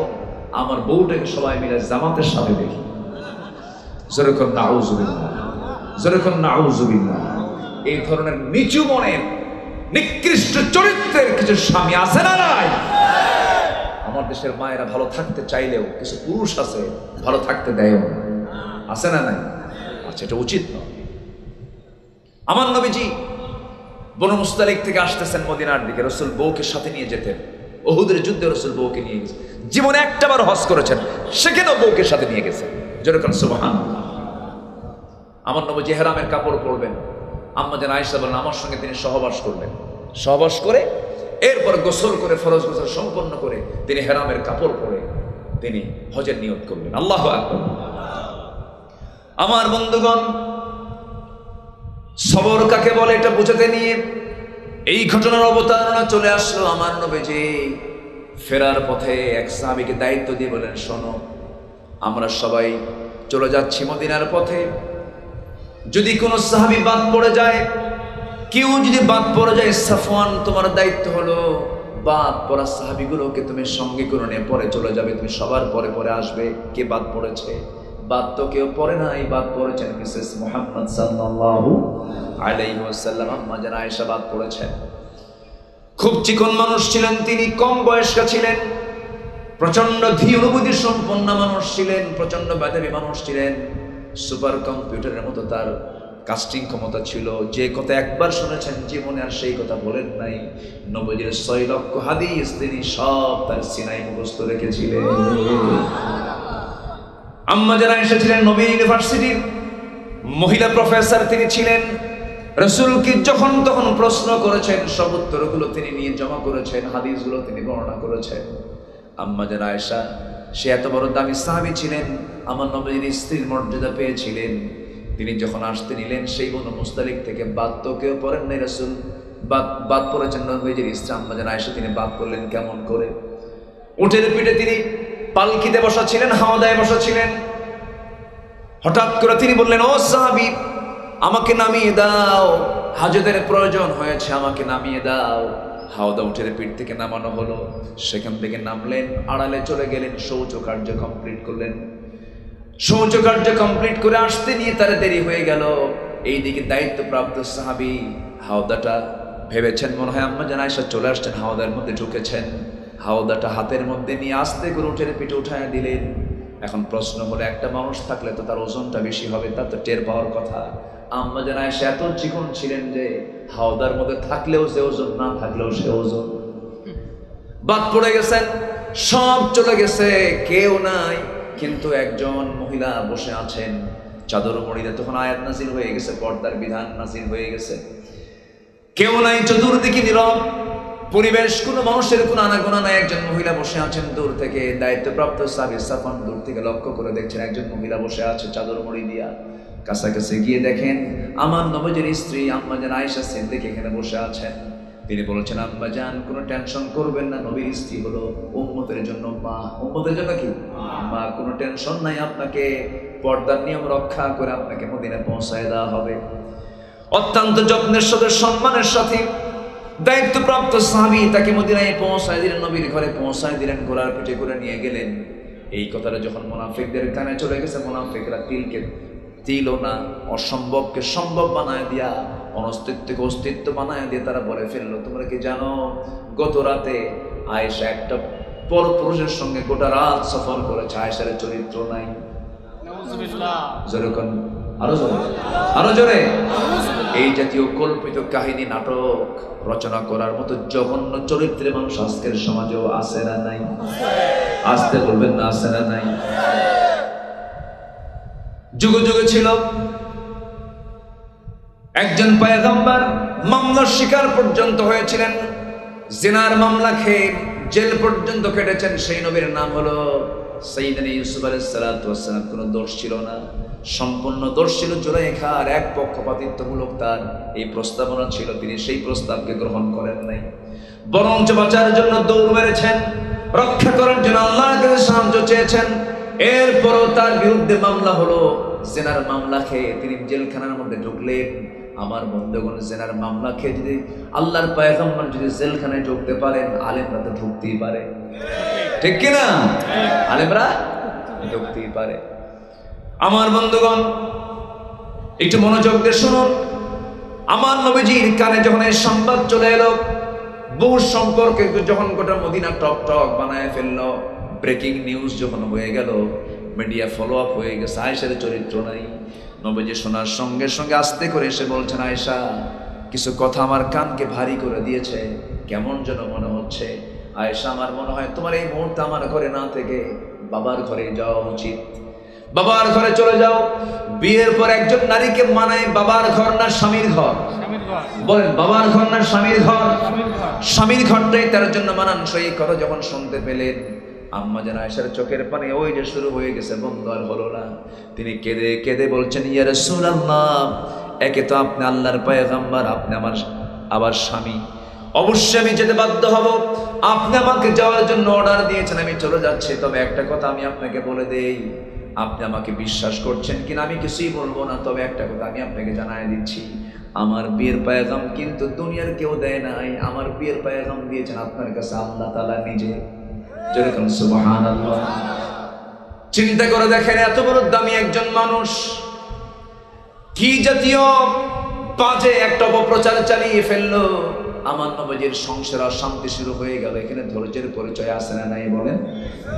আমার বউটাকে সবাই মিলে জামাতের সাথে দেখি। যেরকম নাউজুবিল্লাহ, যেরকম নাউজুবিল্লাহ। এই ধরনের নিচু মনের নিকৃষ্ট চরিত্রের কিছু স্বামী আছে না নাই? আমার দেশের মায়েরা ভালো থাকতে চাইলেও কিছু পুরুষ আছে ভালো থাকতে দেয়ও না, আছে না নাই? আচ্ছা, এটা উচিত নয়। আমার নবীজি বনু মুস্তালিক থেকে আসতেছেন মদিনার দিকে, রসুল বউকে সাথে নিয়ে যেতেন। উহুদের যুদ্ধে রসুল বউকে নিয়ে গেছেন, জীবনে একটাবার হজ করেছেন, সেখানেও বউকে সাথে নিয়ে গেছেন। যেরকম সুবহানাল্লাহ। আমার নবীজি ইহরামের কাপড় পরবেন, আম্মা জান আয়েশা বলেন আমার সঙ্গে তিনি সহবাস করবেন, সহবাস করে এরপর গোসল করে ফরজ গোসল সম্পন্ন করে তিনি ইহরামের কাপড় পরে তিনি হজের নিয়ত করলেন। আল্লাহু আকবার। আমার বন্ধুগণ, সবর কাকে বলে এটা বুঝাতে নিয়ে এই ঘটনার অবতারণা চলে আসলো। আমার নবীজি ফেরার পথে এক সাহাবীকে দায়িত্ব দিয়ে বলেন, শোনো আমরা সবাই চলে যাচ্ছি মদিনার পথে, যদি কোনো সাহাবী বাদ পড়ে যায়, কেউ যদি বাদ পড়ে যায়, সাফওয়ান তোমার দায়িত্ব হলো বাদ পড়া সাহাবীগুলোকে তুমি সঙ্গে করে নিয়ে পরে চলে যাবে, তুমি সবার পরে পরে আসবে। কে বাদ পড়েছে? বাদ তো কেউ পড়ে নাই, বাদ পড়েছেন মিসেস মুহাম্মদ সাল্লাল্লাহু আলাইহি ওয়াসাল্লাম। আম্মা জান আয়েশা বাদ পড়েছেন। খুব চিকন মানুষ ছিলেন তিনি, কম বয়স্কা ছিলেন, প্রচন্ড ধী অনুভূতি সম্পন্ন মানুষ ছিলেন, প্রচন্ড মেধাবী মানুষ ছিলেন, সুপার কম্পিউটারের মতো তার কাস্টিং ক্ষমতা ছিল। যে কথা একবার শুনেছেন জীবনে আর সেই কথা বলেন নাই। নবীজির 6 লক্ষ হাদিস তিনি সব তার সিনায় মুখস্থ রেখেছিলেন। আম্মা জান আয়েশা ছিলেন নবী ইউনিভার্সিটির মহিলা প্রফেসর, তিনি ছিলেন। রাসূলকে যখন তখন প্রশ্ন করেছেন, সব উত্তরগুলো তিনি নিয়ে জমা করেছেন, হাদিসগুলো তিনি বর্ণনা করেছেন। আম্মা জান আয়েশা সে এত বড় দামি সাহাবী ছিলেন, আমার নবীর স্ত্রীর মর্যাদা পেয়েছিলেন। তিনি যখন আসতে নিলেন সেই বনু মুস্তালিক থেকে, বাদ তো কেউ পড়েন নাই রাসূল, বাদ পড়েছেন নবীজির স্ত্রী আম্মা জান আয়েশা। তিনি বাদ করলেন কেমন করে? উটের পিঠে তিনি পালকিতে বসা ছিলেন, হাওদায় বসা ছিলেন। হঠাৎ করে তিনি বললেন, ও সাহাবী আমাকে নামিয়ে দাও, হাজতের প্রয়োজন হয়েছে, আমাকে নামিয়ে দাও। হাওদা উটের পিঠ থেকে নামানো হলো, সেখান থেকে নামলেন, আড়ালে চলে গেলেন, শৌচ কার্য কমপ্লিট করলেন। শৌচ কার্য কমপ্লিট করে আসতে নিয়ে তার দেরি হয়ে গেল। এইদিকে দায়িত্বপ্রাপ্ত সাহাবী হাওদাটা ভেবেছেন মনে হয় আম্মা জান আয়েশা চলে আসছেন, হাওদার মধ্যে ঢুকেছেন। হাওদাটা হাতের মধ্যে নিয়ে আস্তে করে উটের পিঠে উঠায় দিলেন। এখন প্রশ্ন হলো, একটা মানুষ থাকলে তো তার ওজনটা বেশি হবে, তার তো টের পাওয়ার কথা। আম্মা জান আয়েশা এত চিকন ছিলেন যে হাওদার মধ্যে থাকলেও সে ওজন, না থাকলেও সে ওজন। বাদ পড়ে গেছেন, সব চলে গেছে, কেউ নাই, কিন্তু একজন মহিলা বসে আছেন চাদর মুড়িয়ে। তখন আয়াত নাযিল হয়ে গেছে, পর্দার বিধান নাযিল হয়ে গেছে। কেউ নাই, চতুর্দিকে নীরব পরিবেশ, কোনো মানুষের কোনো আনাগোনা নাই। একজন মহিলা বসে আছেন দূর থেকে, দায়িত্বপ্রাপ্ত সাহাবী সাফওয়ান দূর থেকে লক্ষ্য করে দেখছেন একজন মহিলা বসে আছে চাদর মুড়ি দিয়া। কাছাকাছি গিয়ে দেখেন আমার নবীজির স্ত্রী আম্মা জান আয়েশা সিদ্দিক এখানে বসে আছেন। তিনি বলেছেন, আম্মা জান কোনো টেনশন করবেন না, নবীর স্ত্রী হলো উম্মতের জন্য মা। উম্মতের জন্য কি মা, কোনো টেনশন নাই, আপনাকে পর্দার নিয়ম রক্ষা করে আপনাকে মদিনায় পৌঁছায় দেওয়া হবে। অত্যন্ত যত্নের সাথে সম্মানের সাথে দায়িত্বপ্রাপ্ত সাহাবী তাকে মদিনায় পৌঁছায় দিলেন, নবীর ঘরে পৌঁছায় দিলেন, ঘোড়ার পিঠে করে নিয়ে গেলেন। এই কথাটা যখন মুনাফিকদের কানে চলে গেছে, মুনাফিকরা তিলও না, অসম্ভবকে সম্ভব বানায় দিয়া, অনস্তিত্বকে অস্তিত্ব বানায় দিয়ে তারা বলে ফেললো, তোমরা কি জানো গত রাতে আয়েশা একটা পরপুরুষের সঙ্গে গোটা রাত সফর করেছে, আয়েশার চরিত্র নাই। আরো জোরে। এই জাতীয় কল্পিত কাহিনী নাটক রচনা করার মতো জঘন্য চরিত্রের মানুষ আজকের সমাজেও আছে না নাই? আসতে বলবেন না, আছে না নাই? যুগে যুগে ছিল একজন পয়গম্বর, মামলার শিকার পর্যন্ত হয়েছিলেন, জিনার মামলা খেয়ে জেল পর্যন্ত কেটেছেন। সেই নবীর নাম হলো সাইয়েদনা ইউসুফ আলাইহিস সালাতু ওয়াস সালাম। কোনো দোষ ছিল না, সম্পূর্ণ দোষ ছিল জুলাইখার, এক পক্ষপাতিত্বমূলক তার এই প্রস্তাবনা ছিল, তিনি সেই প্রস্তাবকে গ্রহণ করেন নাই, বরঞ্চ বাঁচার জন্য দৌড় মেরেছেন, রক্ষা করার জন্য আল্লাহর কাছে সাহায্য চেয়েছেন। এরপরও তার বিরুদ্ধে মামলা হলো, জিনার মামলা খেয়ে তিনি জেলখানার মধ্যে ঢুকলেন। আমার বন্ধুগণ, জিনার মামলা খেয়ে যদি আল্লাহর পয়গম্বর যদি জেলখানায় ঢুকতে পারেন, আলেমরা তো ঢুকতেই পারে, ঠিক কিনা? আলেমরা ঢুকতেই পারে। আমার বন্ধুগণ, একটু মনোযোগ দিয়ে শুনুন। আমার নবীজির কানে যখন এই সংবাদ চলে এলো, বহু সম্পর্কে যখন গোটা মদিনা টক টক বানায় ফেললো, ব্রেকিং নিউজ যখন হয়ে গেল, মিডিয়া ফলো আপ হয়ে গেছে, আয়েশার চরিত্র নাই। নবীজি শোনার সঙ্গে সঙ্গে আস্তে করে এসে বলছেন, আয়েশা, কিছু কথা আমার কানকে ভারী করে দিয়েছে, কেমন যেন মনে হচ্ছে। আয়েশা, আমার মনে হয় তোমার এই মুহূর্তে আমার ঘরে না থেকে বাবার ঘরে যাওয়া উচিত। বাবার ঘরে চলে যাও। বিয়ের পর একজন নারীকে মানায় বাবার ঘর না স্বামীর ঘর? বলেন, বাবার ঘর না স্বামীর ঘর? স্বামীর ঘরটাই তার জন্য মানানসই। এই কথা যখন শুনতে পেলেন, আম্মা জান আয়েশার চোখের পানি ওই যে শুরু হয়ে গেছে, বন্ধ আর হলো না। তিনি কেঁদে কেঁদে বলছেন, ইয়া রাসূলুল্লাহ, একে তো আপনি আল্লাহর পয়গম্বর, আপনি আমার আবার স্বামী, অবশ্যই আমি যেতে বাধ্য হব। আপনি আমাকে যাওয়ার জন্য অর্ডার দিয়েছেন, আমি চলে যাচ্ছি। তবে একটা কথা আমি আপনাকে বলে দেই, আপনি আমাকে বিশ্বাস করছেন কিনা আমি কিছুই বলবো না, তবে একটা কথা আমি আপনাকে জানাই দিচ্ছি, আমার বিয়ের পয়গাম কিন্তু দুনিয়ার কেউ দেয় নাই, আমার বিয়ের পয়গাম দিয়েছেন আপনার কাছে আল্লাহ তাআলা নিজে। যেরকম সুবহানাল্লাহ। চিন্তা করে দেখেন, এত বড় দামি একজন মানুষ কি জাতীয় বাজে একটা অপপ্রচার চালিয়ে ফেললো। আমার নবীজির সংসার অশান্তি শুরু হয়ে গেল। এখানে ধৈর্যের পরিচয় আছে না নাই বলেন?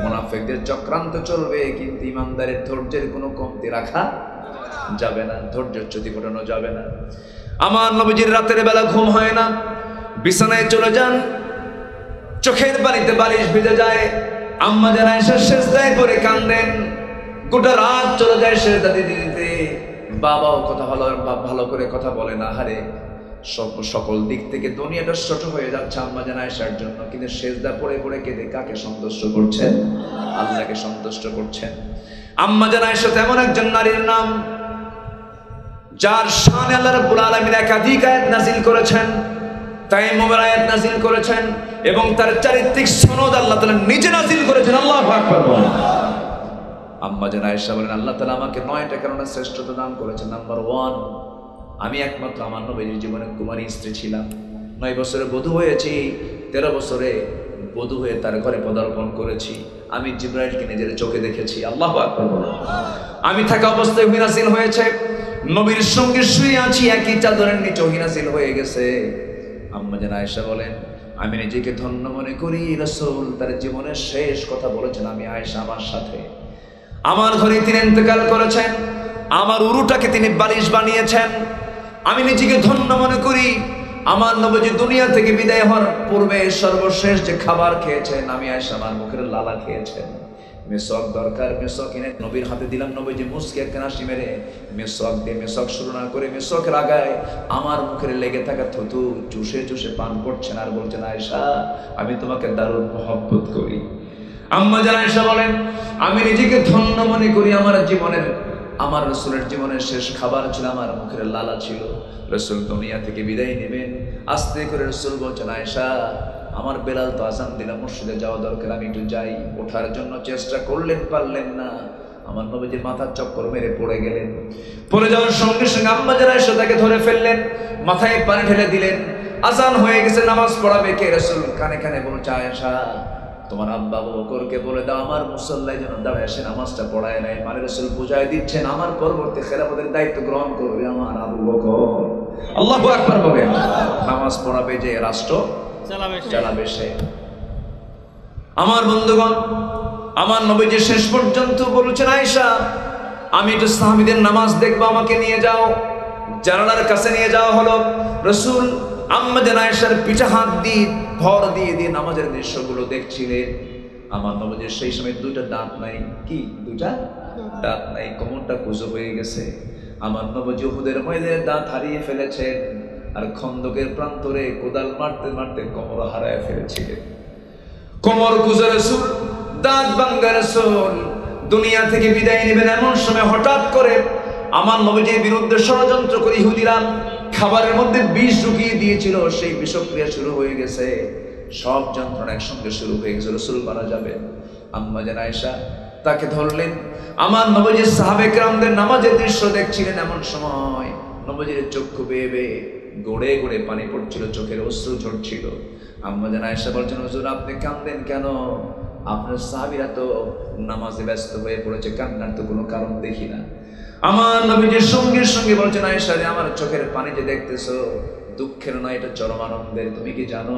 মুনাফিকদের চক্রান্ত চলবে, কিন্তু ইমানদারের ধৈর্যের কোনো কমতি রাখা যাবে না, ধৈর্যচ্যুতি ঘটানো যাবে না। আমার নবীজির রাতের বেলা ঘুম হয় না, বিছানায় চলে যান, চোখের পানিতে বালিশ ভিজে যায়। আম্মা জান আয়েশা সেজদায় পড়ে কাঁদেন, গোটা রাত চলে যায় সেজদা দিতে দিতে। বাবাও কথা ভালো করে কথা বলে না, হারে সকল দিক থেকে দুনিয়াটা ছোট হয়ে যাচ্ছে আম্মা জান আয়েশার জন্য, কিন্তু সেজদা পড়ে পড়ে কেঁদে কাকে সন্তুষ্ট করছেন? আল্লাহকে সন্তুষ্ট করছেন। আম্মা জান আয়েশা তেমন একজন নারীর নাম, যার শানে আল্লাহ রাব্বুল আলামিন একাধিক আয়াত নাযিল করেছেন, তায়াম্মুমের আয়াত নাযিল করেছেন, এবং তার চারিত্রিক সনদ আল্লাহ তাআলা নিজে নাযিল করেছেন। আল্লাহু আকবার। আম্মা জান আয়েশা বলেন, আল্লাহ তাআলা আমাকে 9টা কারণে শ্রেষ্ঠতা দান করেছেন। নাম্বার 1, আমি একমাত্র আমার নবীর জীবনে কুমারী স্ত্রী ছিলাম। 9 বছরে বধূ হয়েছি, 13 বছরে বধূ হয়ে তার ঘরে পদার্পণ করেছি। আমি জিবরাইলকে নিজের চোখে দেখেছি। আল্লাহু আকবার। আমি থাকা অবস্থায় ওহী নাযিল হয়েছে, নবীর সঙ্গে শুয়ে আছি, একই চাদরের নিচে ওহী নাযিল হয়ে গেছে। আম্মা জান আয়েশা বলেন, আমি নিজেকে ধন্য মনে করি, রাসূল তার জীবনের শেষ কথা বলেছেন আমি আয়েশা আমার সাথে। আমার ঘরে তিনি ইন্তেকাল করেছেন, আমার উরুটাকে তিনি বালিশ বানিয়েছেন। আমি নিজেকে ধন্য মনে করি, আমার নবীজি দুনিয়া থেকে বিদায় হওয়ার পূর্বে সর্বশেষ যে খাবার খেয়েছেন, আমি আয়েশা আমার মুখের লালা খেয়েছেন। মেসওয়াক দরকার, মেসওয়াক এনে নবীর হাতে দিলাম, নবীজি মুস্কি একটা হাসি মেরে মেসওয়াক দিয়ে, মেসওয়াক শুরু না করে মেসওয়াকের আগায় আমার মুখের লেগে থাকা থুতু চুষে চুষে পান করছেন আর বলছেন, আয়েশা আমি তোমাকে দারুণ মহব্বত করি। আম্মা জান আয়েশা বলেন, আমি নিজেকে ধন্য মনে করি, আমার রাসূলের জীবনের শেষ খাবার ছিল আমার মুখের লালা ছিল। রাসূল দুনিয়া থেকে বিদায় নেবেন, আস্তে করে রাসূল বলছেন, আয়েশা আমার বেলাল তো আযান দিলা, মসজিদে যাওয়া দরকার, আমি একটু যাই। ওঠার জন্য চেষ্টা করলেন, পারলেন না। আমার নবীজির মাথার চক্কর মেরে পড়ে গেলেন। পড়ে যাওয়ার সঙ্গে সঙ্গে আম্মা জান আয়েশা তাকে ধরে ফেললেন, মাথায় পানি ঢেলে দিলেন। আজান হয়ে গেছে, নামাজ পড়াবে কে? রাসূল কানে কানে বলছে, আয়েশা তোমার আব্বা আবু বকরকে বলে দাও আমার মুসল্লায় যেন দাঁড়ায় সে নামাজটা পড়ায় নাই। মানে রাসূল বুঝায় দিচ্ছেন আমার পরবর্তী খেলাফতের দায়িত্ব গ্রহণ করবে আমার আবু বকর। আল্লাহু আকবার বলেন। নামাজ পড়াবে যে, রাষ্ট্র চালাবে সে। আমার বন্ধুগণ, আমার নবীজি শেষ পর্যন্ত বলেছেন, আয়েশা আমি একটু সাহাবীদের নামাজ দেখবো, আমাকে নিয়ে যাও। জানালার কাছে নিয়ে যাওয়া হলো। রাসূল আম্মা জান আয়েশার পিঠে হাত দিয়ে ভর দিয়ে দিয়ে নামাজের দৃশ্যগুলো দেখছিলেন। আমার নবীজির সেই সময় দুইটা দাঁত নাই। কি দুইটা দাঁত নাই, কোমরটা কুঁজো হয়ে গেছে। আমার নবীজি উহুদের ময়দানে দাঁত হারিয়ে ফেলেছেন, আর খন্দকের প্রান্তরে কোদাল মারতে মারতে কোমর হারায় ফেলেছিলেন। কোমর কুঁজো রাসূল, দাঁত ভাঙা রাসূল দুনিয়া থেকে বিদায় নেবেন এমন সময় হঠাৎ করে আমার নবীজির বিরুদ্ধে ষড়যন্ত্র করে ইহুদিরা খাবারের মধ্যে বিষ ঢুকিয়ে দিয়েছিল, সেই বিষক্রিয়া শুরু হয়ে গেছে। সব যন্ত্রণা একসঙ্গে শুরু হয়ে গেছে, রাসূল মারা যাবেন। আম্মা জান আয়েশা তাকে ধরলেন। আমার নবীজির সাহাবে কেরামদের নামাজের দৃশ্য দেখছিলেন, এমন সময় নবীজির চক্ষু বেয়ে বেয়ে গড়ে গড়ে পানি পড়ছিল, চোখের অশ্রু ঝরছিল। আম্মা জান আয়েশা বলছেন, হুজুর আপনি কাঁদেন কেন? আপনার সাহাবীরা তো নামাজে ব্যস্ত হয়ে পড়েছে, কান্নার তো কোনো কারণ দেখি না। আমার নবীজির সঙ্গে সঙ্গে বলছেন, আয়েশা রে আমার চোখের পানি যে দেখতেছো দুঃখের নয়, এটা চরম আনন্দের। তুমি কি জানো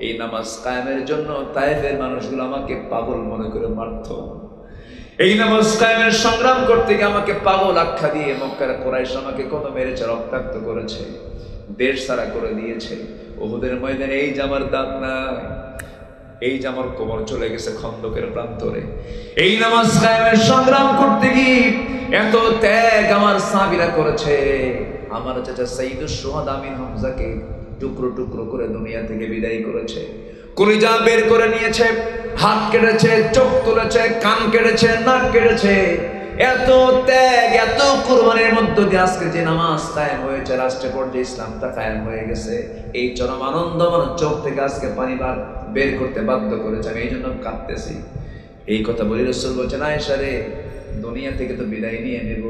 এই নামাজ কায়েমের জন্য তায়েফের মানুষগুলো আমাকে পাগল মনে করে মারতো। এই নামাজ কায়েমের সংগ্রাম করতে গিয়ে আমাকে পাগল আখ্যা দিয়ে মক্কার কুরাইশ আমাকে কত মেরেছে, রক্তাক্ত করেছে, দেশ ছাড়া করে দিয়েছে। উহুদের ময়দানে এই যে আমার দাঁত নাই, এই যে আমার কোমর চলে গেছে খন্দকের প্রান্তরে, এই নামাজ কায়েমের সংগ্রাম করতে গিয়ে এত ত্যাগ আমার সাহাবীরা করেছে। আমার চাচা সাইয়্যিদুশ শুহাদা আমির হামজাকে টুকরো টুকরো করে দুনিয়া থেকে বিদায় করেছে, কলিজা বের করে নিয়েছে, হাত কেটেছে, চোখ তুলেছে, কান কেটেছে, নাক কেটেছে। এত ত্যাগ, এত কুরবানির মধ্য দিয়ে আজকে যে নামাজ কায়েম হয়েছে, রাষ্ট্রের পর্যায়ে ইসলামটা কায়েম হয়ে গেছে, এই চরম আনন্দ আমার চোখ থেকে আজকে পানি বের করতে বাধ্য করেছে। আমি এই জন্য কাঁদতেছি। এই কথা বলি রাসূল বলছেন, আয়েশা রে দুনিয়া থেকে তো বিদায় নিয়ে নেব,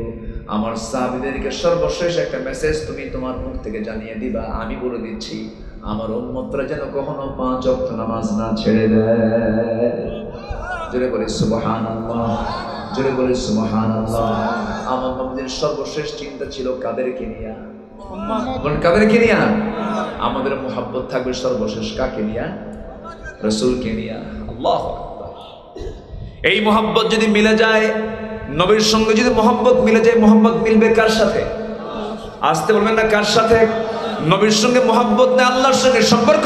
আমার সাহাবীদেরকে সর্বশেষ একটা মেসেজ তুমি তোমার মুখ থেকে জানিয়ে দিবা। আমি বলে দিচ্ছি, আমার উম্মতরা যেন কখনো 5 ওয়াক্ত নামাজ না ছেড়ে দেয়। জোরে বলি সুবহানাল্লাহ, জোরে বলি সুবহানাল্লাহ। আমার নবীর সর্বশেষ চিন্তা ছিল কাদেরকে নিয়া? কাদেরকে নিয়া? আমাদের মুহাব্বত থাকবে সর্বশেষ কাকে নিয়া? রাসূলকে নিয়া। আল্লাহু আকবার। এই মুহাব্বত যদি মিলে যায়, নবীর সঙ্গে যদি মুহাব্বত মিলে যায়, মুহাব্বত মিলবে কার সাথে? আসতে বলবেন না কার সাথে? নবীর সঙ্গে মুহাব্বত নেই, আল্লাহর সঙ্গে সম্পর্ক।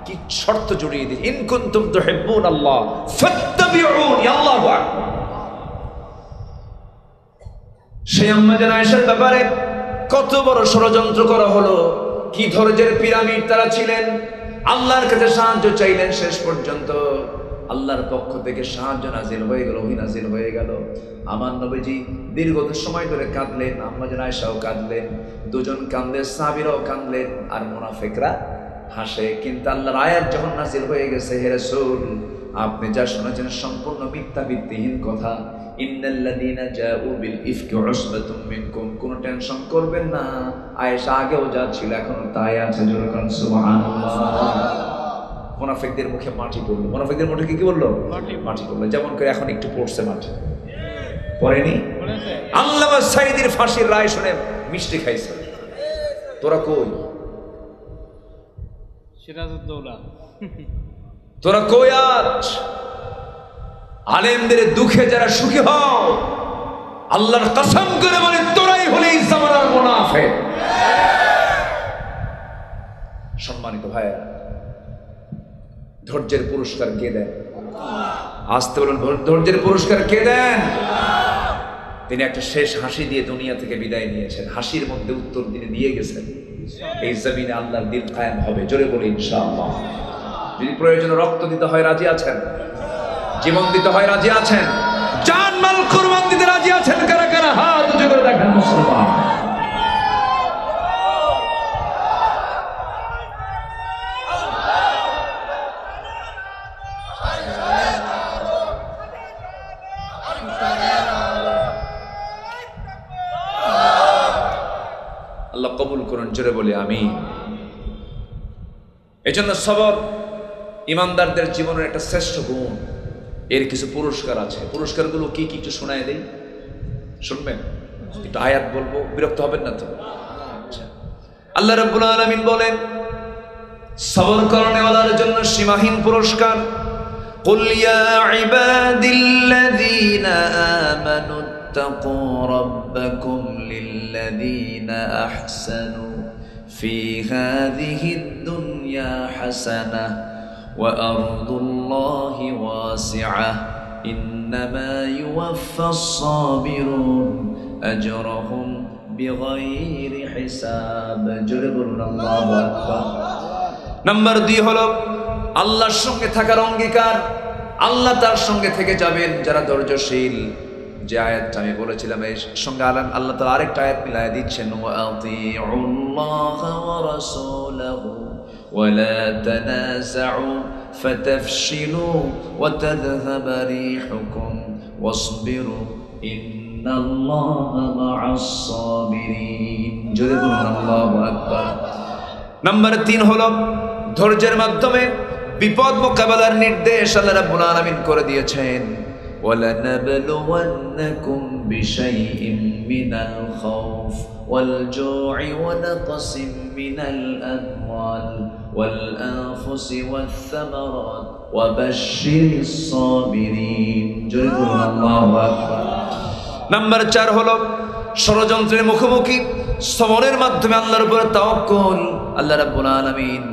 কি শর্ত জড়িয়ে দিই, ইন কুনতুম তুহিব্বুন আল্লাহ ফাত্তাবিউনি। আল্লাহু আকবার। সেই আম্মা জান আয়েশার ব্যাপারে কত বড় ষড়যন্ত্র করা হলো, কি ধৈর্যের পিরামিড তারা ছিলেন। আল্লাহর কাছে সাহায্য চাইলেন, শেষ পর্যন্ত আল্লাহর পক্ষ থেকে সাহায্য নাজিল হয়ে গেল, ওহী নাজিল হয়ে গেল। আমার নবীজি দীর্ঘ সময় ধরে কাঁদলেন, আম্মা জান আয়েশাও কাঁদলেন, দুজন কাঁদলেন, সাহাবীরাও কাঁদলেন, আর মুনাফিকরা হাসে। কিন্তু আল্লাহর আয়াত যখন নাজিল হয়ে গেছে, হে রাসূল আপনি যা শুনেছেন সম্পূর্ণ মিথ্যা, ভিত্তিহীন কথা। ইন্নাল্লাযীনা জাউ বিল ইফকি উসবাতুম মিনকুম, কোনো টেনশন করবেন না, আয়েশা আগেও যা ছিল এখনো তাই আছে। জোরে বলুন সুবহানাল্লাহ। মুনাফিকদের মুখে মাটি পড়লো। মুনাফিকদের মুখে কি বললো? মাটি পড়লো। যেমন করে এখন একটু পড়ছে মাটি, পড়েনি? আল্লামা সাঈদীর ফাঁসির রায় শুনে মিষ্টি খাইছে। তোরা কই? সিরাজউদ্দৌলা তোরা কই? আজ আলেমদের দুঃখে যারা সুখী হও, আল্লাহর কসম করে বলে তোরাই হলে এই জামানার মুনাফিক। সম্মানিত ভাইরা, ধৈর্যের পুরস্কার কে দেন? আসতে বলুন, ধৈর্যের পুরস্কার কে দেন? তিনি একটা শেষ হাসি দিয়ে দুনিয়া থেকে বিদায় নিয়েছেন। হাসির মধ্যে উত্তর তিনি দিয়ে গেছেন, এই জমিনে আল্লাহর দিন কায়েম হবে। জোরে বলি ইনশাআল্লাহ। যদি প্রয়োজনে রক্ত দিতে হয় রাজি আছেন? জীবন দিতে হয় রাজি আছেন? জান মাল কুরবান দিতে রাজি আছেন? কারা কারা হাত উঁচু করে দেখেন মুসলমান। জোরে বলি আমিন। এই জন্য সবর ইমানদারদের জীবনের একটা শ্রেষ্ঠ গুণ। এর কিছু পুরস্কার আছে। পুরস্কারগুলো কি কি একটু শোনায় দেই, শুনবেন? একটু আয়াত বলবো, বিরক্ত হবেন না তো? আচ্ছা, আল্লাহ রাব্বুল আলামিন বলেন সবর করনেওয়ালার জন্য সীমাহীন পুরস্কার। কুল ইয়া ইবাদিল্লাযীনা আমানু ইত্তাকু রাব্বাকুম লিল্লাযীনা আহসানু ফি হাযিহিদ দুনিয়া হাসানাহ ওয়া আরদুল্লাহি ওয়াসিআহ ইন্নামা ইউওয়াফফাস সাবিরুন আজরাহুম বিগাইরি হিসাব। জোরে বলুন আল্লাহু আকবার। নাম্বার 2 হলো আল্লাহর সঙ্গে থাকার অঙ্গীকার। আল্লাহ তার সঙ্গে থেকে যাবেন যারা ধৈর্যশীল। যে আয়াতটা আমি বলেছিলাম এর সঙ্গে আল্লাহ তাআলা আরেকটা আয়াত মিলায় দিচ্ছেন, ওয়া আতিউল্লাহা ওয়া রাসূলাহু ওয়া লা তানাযাউ ফাতাফশিলু ওয়া তাযহাবা রিহুকুম ওয়াসবিরু ইন্নাল্লাহা মা'আস সাবিরিন। জোরে বলুন আল্লাহু আকবার। নাম্বার 3 হলো ধৈর্যের মাধ্যমে বিপদ মোকাবেলার নির্দেশ আল্লাহ রাব্বুল আলামিন করে দিয়েছেন। وَلَنَبْلُوَنَّكُمْ بِشَيْءٍ مِّنَ الْخَوْفِ وَالْجُوعِ وَنَقْصٍ مِّنَ الْأَمْوَالِ وَالْأَنفُسِ وَالثَّمَرَاتِ وَبَشِّرِ الصَّابِرِينَ। জোরে বলুন আল্লাহু আকবার। নাম্বার 4 হলো ষড়যন্ত্রের মুখোমুখি সবরের মাধ্যমে আল্লাহর উপরে তাওয়াক্কুল। আল্লাহ রাব্বুল আলামিন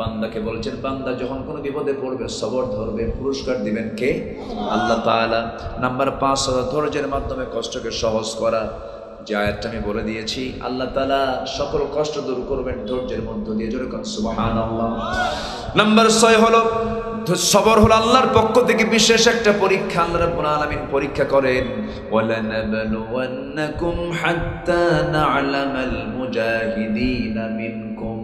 বান্দাকে বলছেন, বান্দা যখন কোনো বিপদে পড়বে সবর ধরবে, পুরস্কার দিবেন কে? আল্লাহ তাআলা। নাম্বার 5 হলো ধৈর্যের মাধ্যমে কষ্টকে সহজ করা। যে আয়াতটা আমি বলে দিয়েছি, আল্লাহ তাআলা সকল কষ্ট দূর করবেন ধৈর্যের মধ্য দিয়ে। জোরে কোন সুবহানাল্লাহ। নাম্বার 6 হলো সবর হলো আল্লাহর পক্ষ থেকে বিশেষ একটা পরীক্ষা। আল্লাহ রাব্বুল আলামিন পরীক্ষা করেন, ওয়ালানাবলুওয়ান্নাকুম হাত্তা না'লামাল মুজাহিদিনা মিনকুম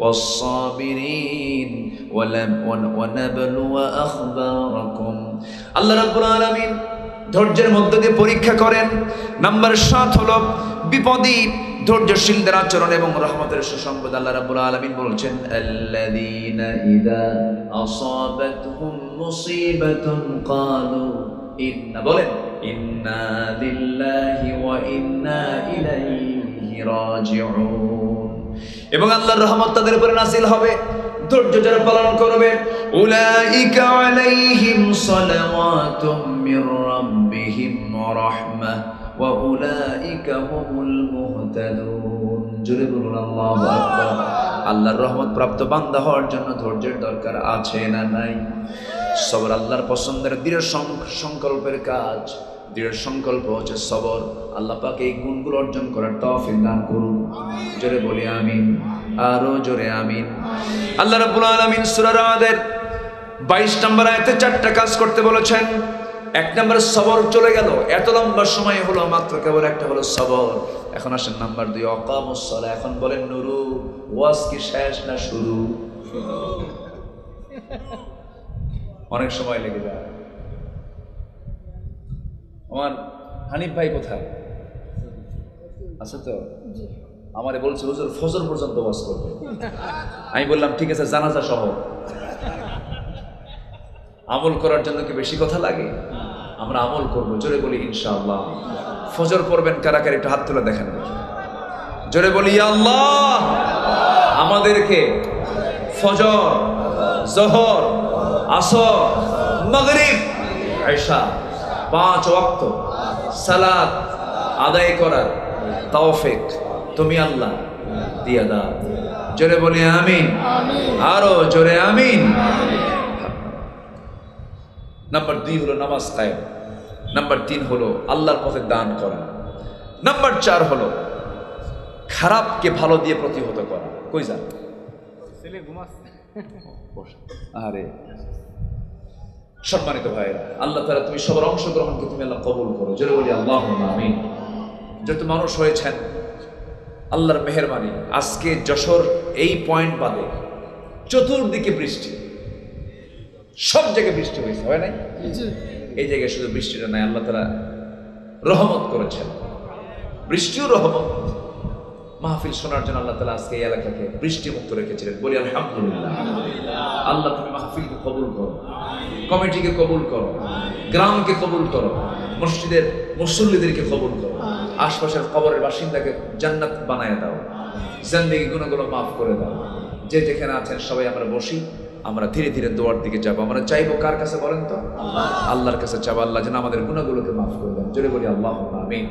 ওয়াস-সাবিরিন ওয়ানাবলুয়া আখবারাকুম। আল্লাহ রাব্বুল আলামিন ধৈর্যের মধ্য দিয়ে পরীক্ষা করেন। নাম্বার 7 হলো বিপদী ধৈর্যশীলদের আচরণ এবং রহমতের সুসংবাদ। আল্লাহ রাব্বুল আলামিন বলছেন, আল্লাযীনা ইযা আসাবাতহুম মুসিবাতুন ক্বালু ইন্না, বলেন, ইন্না লিল্লাহি ওয়া ইন্না ইলাইহি রাজিউন। এবং আল্লাহর রহমত তাদের উপরে নাযিল হবে ধৈর্য যারা পালন করবে। উলাইকা আলাইহিম সালাওয়াতুম মির রাব্বিহিম ওয়া রাহমাহ ওয়া উলাইকা হুমুল মুহতাদুন। জোরে বলুন আল্লাহু আকবার। আল্লাহর রহমত প্রাপ্ত বান্দা হওয়ার জন্য ধৈর্যের দরকার আছে না নাই? সবর আল্লাহর পছন্দের দৃঢ় সংকল্পের কাজ। দৃঢ় সংকল্প হচ্ছে সবর। আল্লাহ পাক এই গুণগুলো অর্জন করার তৌফিক দান করুন। জোরে বলি আমিন, আরো জোরে আমিন। আল্লাহ রাব্বুল আলামিন সূরা রাদের 22 নম্বর আয়াতে 4টা কাজ করতে বলেছেন। 1 নম্বরে সবর চলে গেল, এত লম্বা সময় হলো মাত্র কেবল একটা হলো সবর। এখন আসেন নাম্বার 2, আকামুস সালাহ। এখন বলেন নুরু, ওয়াজ কি শেষ না শুরু? অনেক সময় লেগে যায়। আমার হানিফ ভাই কোথায় আছে? তো আমারে বলছে হুজুর ফজর পর্যন্ত ওয়াজ করবে। আমি বললাম ঠিক আছে, জানাজা সহ। আমল করার জন্য কি বেশি কথা লাগে? আমরা আমল করব। জোরে বলি ইনশাআল্লাহ। ফজর পড়বেন কারা কারা? একটু হাত তুলে দেখেন। জোরে বলি ইয়া আল্লাহ, আমাদেরকে ফজর, যোহর, আসর, মাগরিব, ইশা 5 ওয়াক্ত সালাত আদায় করার তৌফিক তুমি আল্লাহ দিয়া দাও। জোরে বলি আমিন, আরো জোরে আমিন। নাম্বার 2 হলো নামাজ কায়েম। নাম্বার 3 হলো আল্লাহর পথে দান করা। নাম্বার 4 হলো খারাপকে ভালো দিয়ে প্রতিহত করা। কই যান? আরে সম্মানিত ভাইরা, আল্লাহ তাআলা তুমি সবার অংশগ্রহণকে তুমি আল্লাহ কবুল করো। জোরে বলি আল্লাহুম্মা আমিন। যত মানুষ হয়েছেন আল্লাহর মেহেরবানি, আজকে যশোর এই পয়েন্ট বাদে চতুর্দিকে বৃষ্টি, সব জায়গায় বৃষ্টি হয়েছে, হয় নাই? এই জায়গায় শুধু বৃষ্টিটা নাই, আল্লাহ তাআলা রহমত করেছেন। বৃষ্টিও রহমত, মাহফিল শোনার জন্য আল্লাহ তাআলা আজকে এই এলাকাকে বৃষ্টিমুক্ত রেখেছিলেন। বলি আলহামদুলিল্লাহ। আল্লাহ তুমি মাহফিলকে কবুল করো, কমিটিকে কবুল করো, গ্রামকে কবুল করো, মসজিদের মুসল্লিদেরকে কবুল করো, আশপাশের কবরের বাসিন্দাকে জান্নাত বানায় দাও, জিন্দেগি গুনাহগুলো মাফ করে দাও। যে যেখানে আছেন সবাই আমরা বসি, আমরা ধীরে ধীরে দোয়ার দিকে যাবো। আমরা চাইবো কার কাছে বলেন তো? আল্লাহর কাছে চাবো, আল্লাহ যেন আমাদের গুনাহগুলোকে মাফ করে দেন। জোরে বলি আল্লাহুম্মা আমিন।